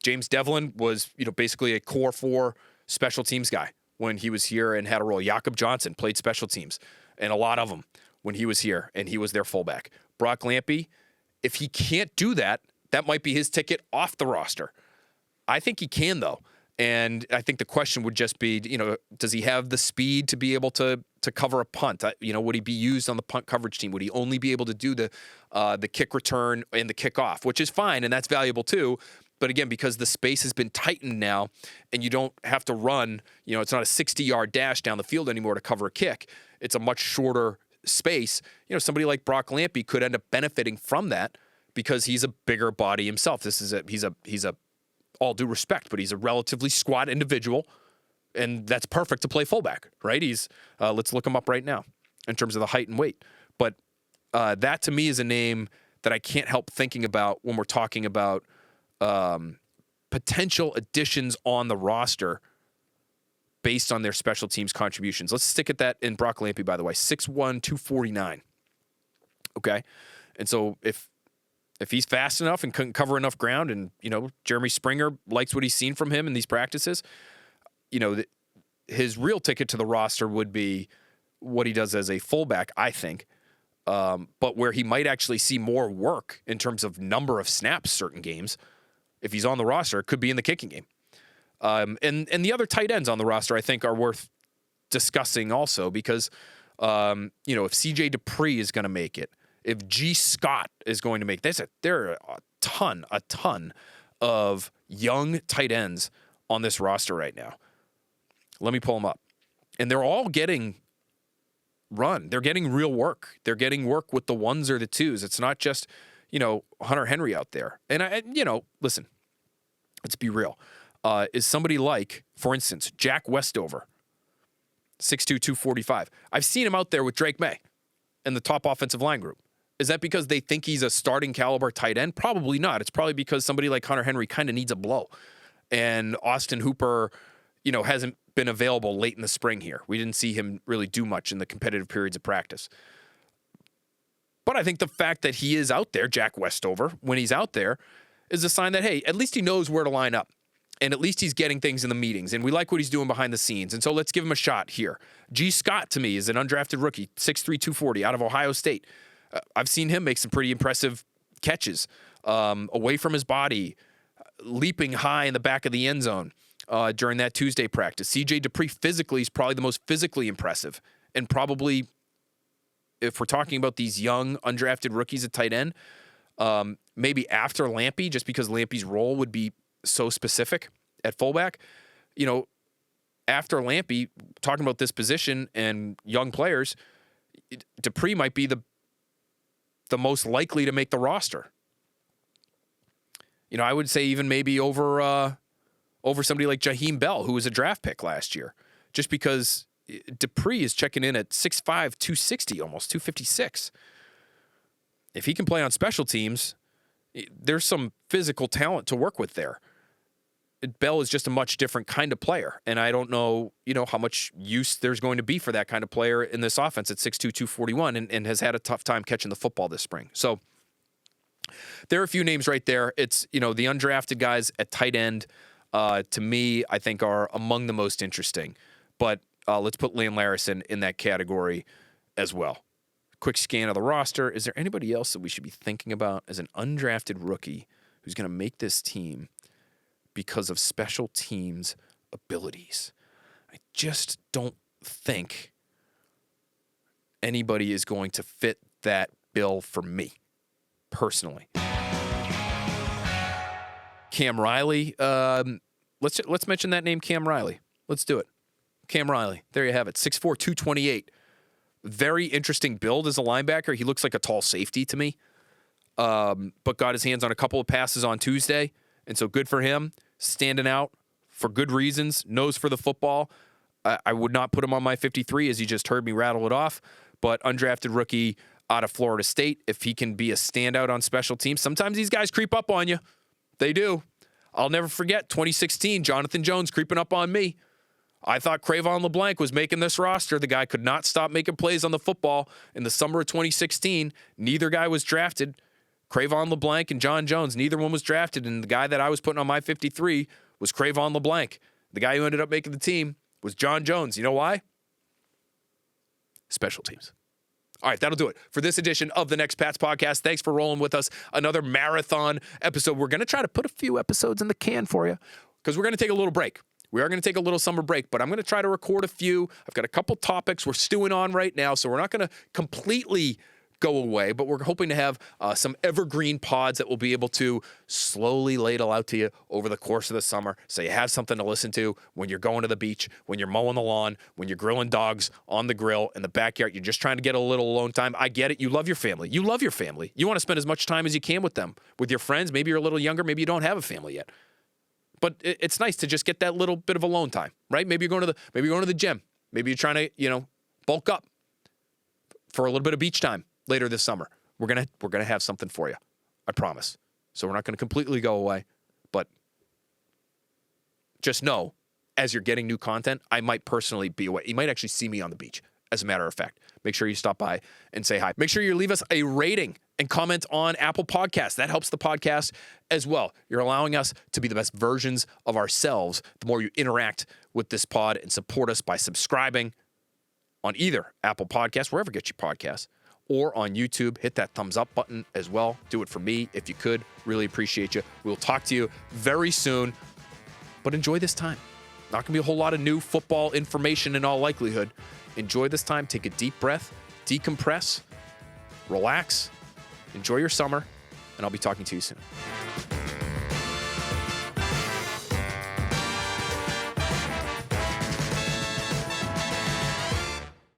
Speaker 1: James Devlin was, basically a core 4 special teams guy when he was here and had a role. Jakob Johnson played special teams, and a lot of them when he was here, and he was their fullback. Brock Lampy, if he can't do that, that might be his ticket off the roster. I think he can, though. And I think the question would just be, does he have the speed to be able to cover a punt? Would he be used on the punt coverage team? Would he only be able to do the kick return and the kickoff, which is fine, and that's valuable too. But again, because the space has been tightened now and you don't have to run, it's not a 60-yard dash down the field anymore to cover a kick. It's a much shorter space. Somebody like Brock Lampy could end up benefiting from that because he's a bigger body himself. He's a all due respect, but he's a relatively squat individual, and that's perfect to play fullback, right? He's let's look him up right now in terms of the height and weight. But that to me is a name that I can't help thinking about when we're talking about potential additions on the roster based on their special teams contributions. Let's stick at that in Brock Lampy, by the way, 6'1", 249. Okay, and so if he's fast enough and can cover enough ground, and Jeremy Springer likes what he's seen from him in these practices, his real ticket to the roster would be what he does as a fullback, I think. But where he might actually see more work in terms of number of snaps, certain games, if he's on the roster, it could be in the kicking game. And the other tight ends on the roster, I think, are worth discussing also because, if CJ Dupree is going to make it, if G. Scott is going to make this, there are a ton of young tight ends on this roster right now. Let me pull them up. And they're all getting run. They're getting real work. They're getting work with the ones or the twos. It's not just, Hunter Henry out there. And listen, let's be real. Is somebody like, for instance, Jack Westover, 6'2", 245. I've seen him out there with Drake Maye in the top offensive line group. Is that because they think he's a starting caliber tight end? Probably not. It's probably because somebody like Hunter Henry kind of needs a blow. And Austin Hooper, hasn't been available late in the spring here. We didn't see him really do much in the competitive periods of practice. But I think the fact that he is out there, Jack Westover, when he's out there, is a sign that, hey, at least he knows where to line up. And at least he's getting things in the meetings. And we like what he's doing behind the scenes. And so let's give him a shot here. G. Scott, to me, is an undrafted rookie, 6'3", 240, out of Ohio State. I've seen him make some pretty impressive catches away from his body, leaping high in the back of the end zone during that Tuesday practice. CJ Dupree physically is probably the most physically impressive. And probably, if we're talking about these young undrafted rookies at tight end, maybe after Lampy, just because Lampy's role would be so specific at fullback. After Lampy, talking about this position and young players, Dupree might be the most likely to make the roster. I would say even maybe over somebody like Jaheim Bell, who was a draft pick last year, just because Dupree is checking in at 6'5", 260, almost 256. If he can play on special teams, there's some physical talent to work with there. Bell is just a much different kind of player. And I don't know, how much use there's going to be for that kind of player in this offense at 6'2", 241, and has had a tough time catching the football this spring. So there are a few names right there. It's, the undrafted guys at tight end, to me, I think are among the most interesting. But let's put Lane Larrison in that category as well. Quick scan of the roster. Is there anybody else that we should be thinking about as an undrafted rookie who's going to make this team because of special teams abilities? I just don't think anybody is going to fit that bill for me, personally. Cam Riley. Let's mention that name, Cam Riley. Let's do it. Cam Riley. There you have it. 6'4", 228. Very interesting build as a linebacker. He looks like a tall safety to me, but got his hands on a couple of passes on Tuesday, and so good for him. Standing out for good reasons. Nose for the football. I would not put him on my 53, as you just heard me rattle it off, but undrafted rookie out of Florida State. If he can be a standout on special teams, sometimes these guys creep up on you. They do. I'll never forget 2016, Jonathan Jones creeping up on me. I thought Crayvon LeBlanc was making this roster. The guy could not stop making plays on the football in the summer of 2016. Neither guy was drafted. Crayvon LeBlanc and John Jones, neither one was drafted. And the guy that I was putting on my 53 was Crayvon LeBlanc. The guy who ended up making the team was John Jones. You know why? Special teams. All right, that'll do it for this edition of the Next Pats podcast. Thanks for rolling with us. Another marathon episode. We're going to try to put a few episodes in the can for you because we're going to take a little break. We are going to take a little summer break, but I'm going to try to record a few. I've got a couple topics we're stewing on right now, so we're not going to completely go away, but we're hoping to have some evergreen pods that we'll be able to slowly ladle out to you over the course of the summer, so you have something to listen to when you're going to the beach, when you're mowing the lawn, when you're grilling dogs on the grill in the backyard. You're just trying to get a little alone time. I get it. You love your family. You love your family. You want to spend as much time as you can with them, with your friends. Maybe you're a little younger. Maybe you don't have a family yet. But it's nice to just get that little bit of alone time, right? Maybe you're going to the gym. Maybe you're trying to, bulk up for a little bit of beach time later this summer. We're gonna have something for you, I promise. So we're not going to completely go away, but just know, as you're getting new content, I might personally be away. You might actually see me on the beach, as a matter of fact. Make sure you stop by and say hi. Make sure you leave us a rating and comment on Apple Podcasts. That helps the podcast as well. You're allowing us to be the best versions of ourselves the more you interact with this pod and support us by subscribing on either Apple Podcasts, wherever you get your podcasts, or on YouTube. Hit that thumbs up button as well. Do it for me if you could. Really appreciate you. We'll talk to you very soon, but enjoy this time. Not going to be a whole lot of new football information in all likelihood. Enjoy this time. Take a deep breath, decompress, relax, enjoy your summer, and I'll be talking to you soon.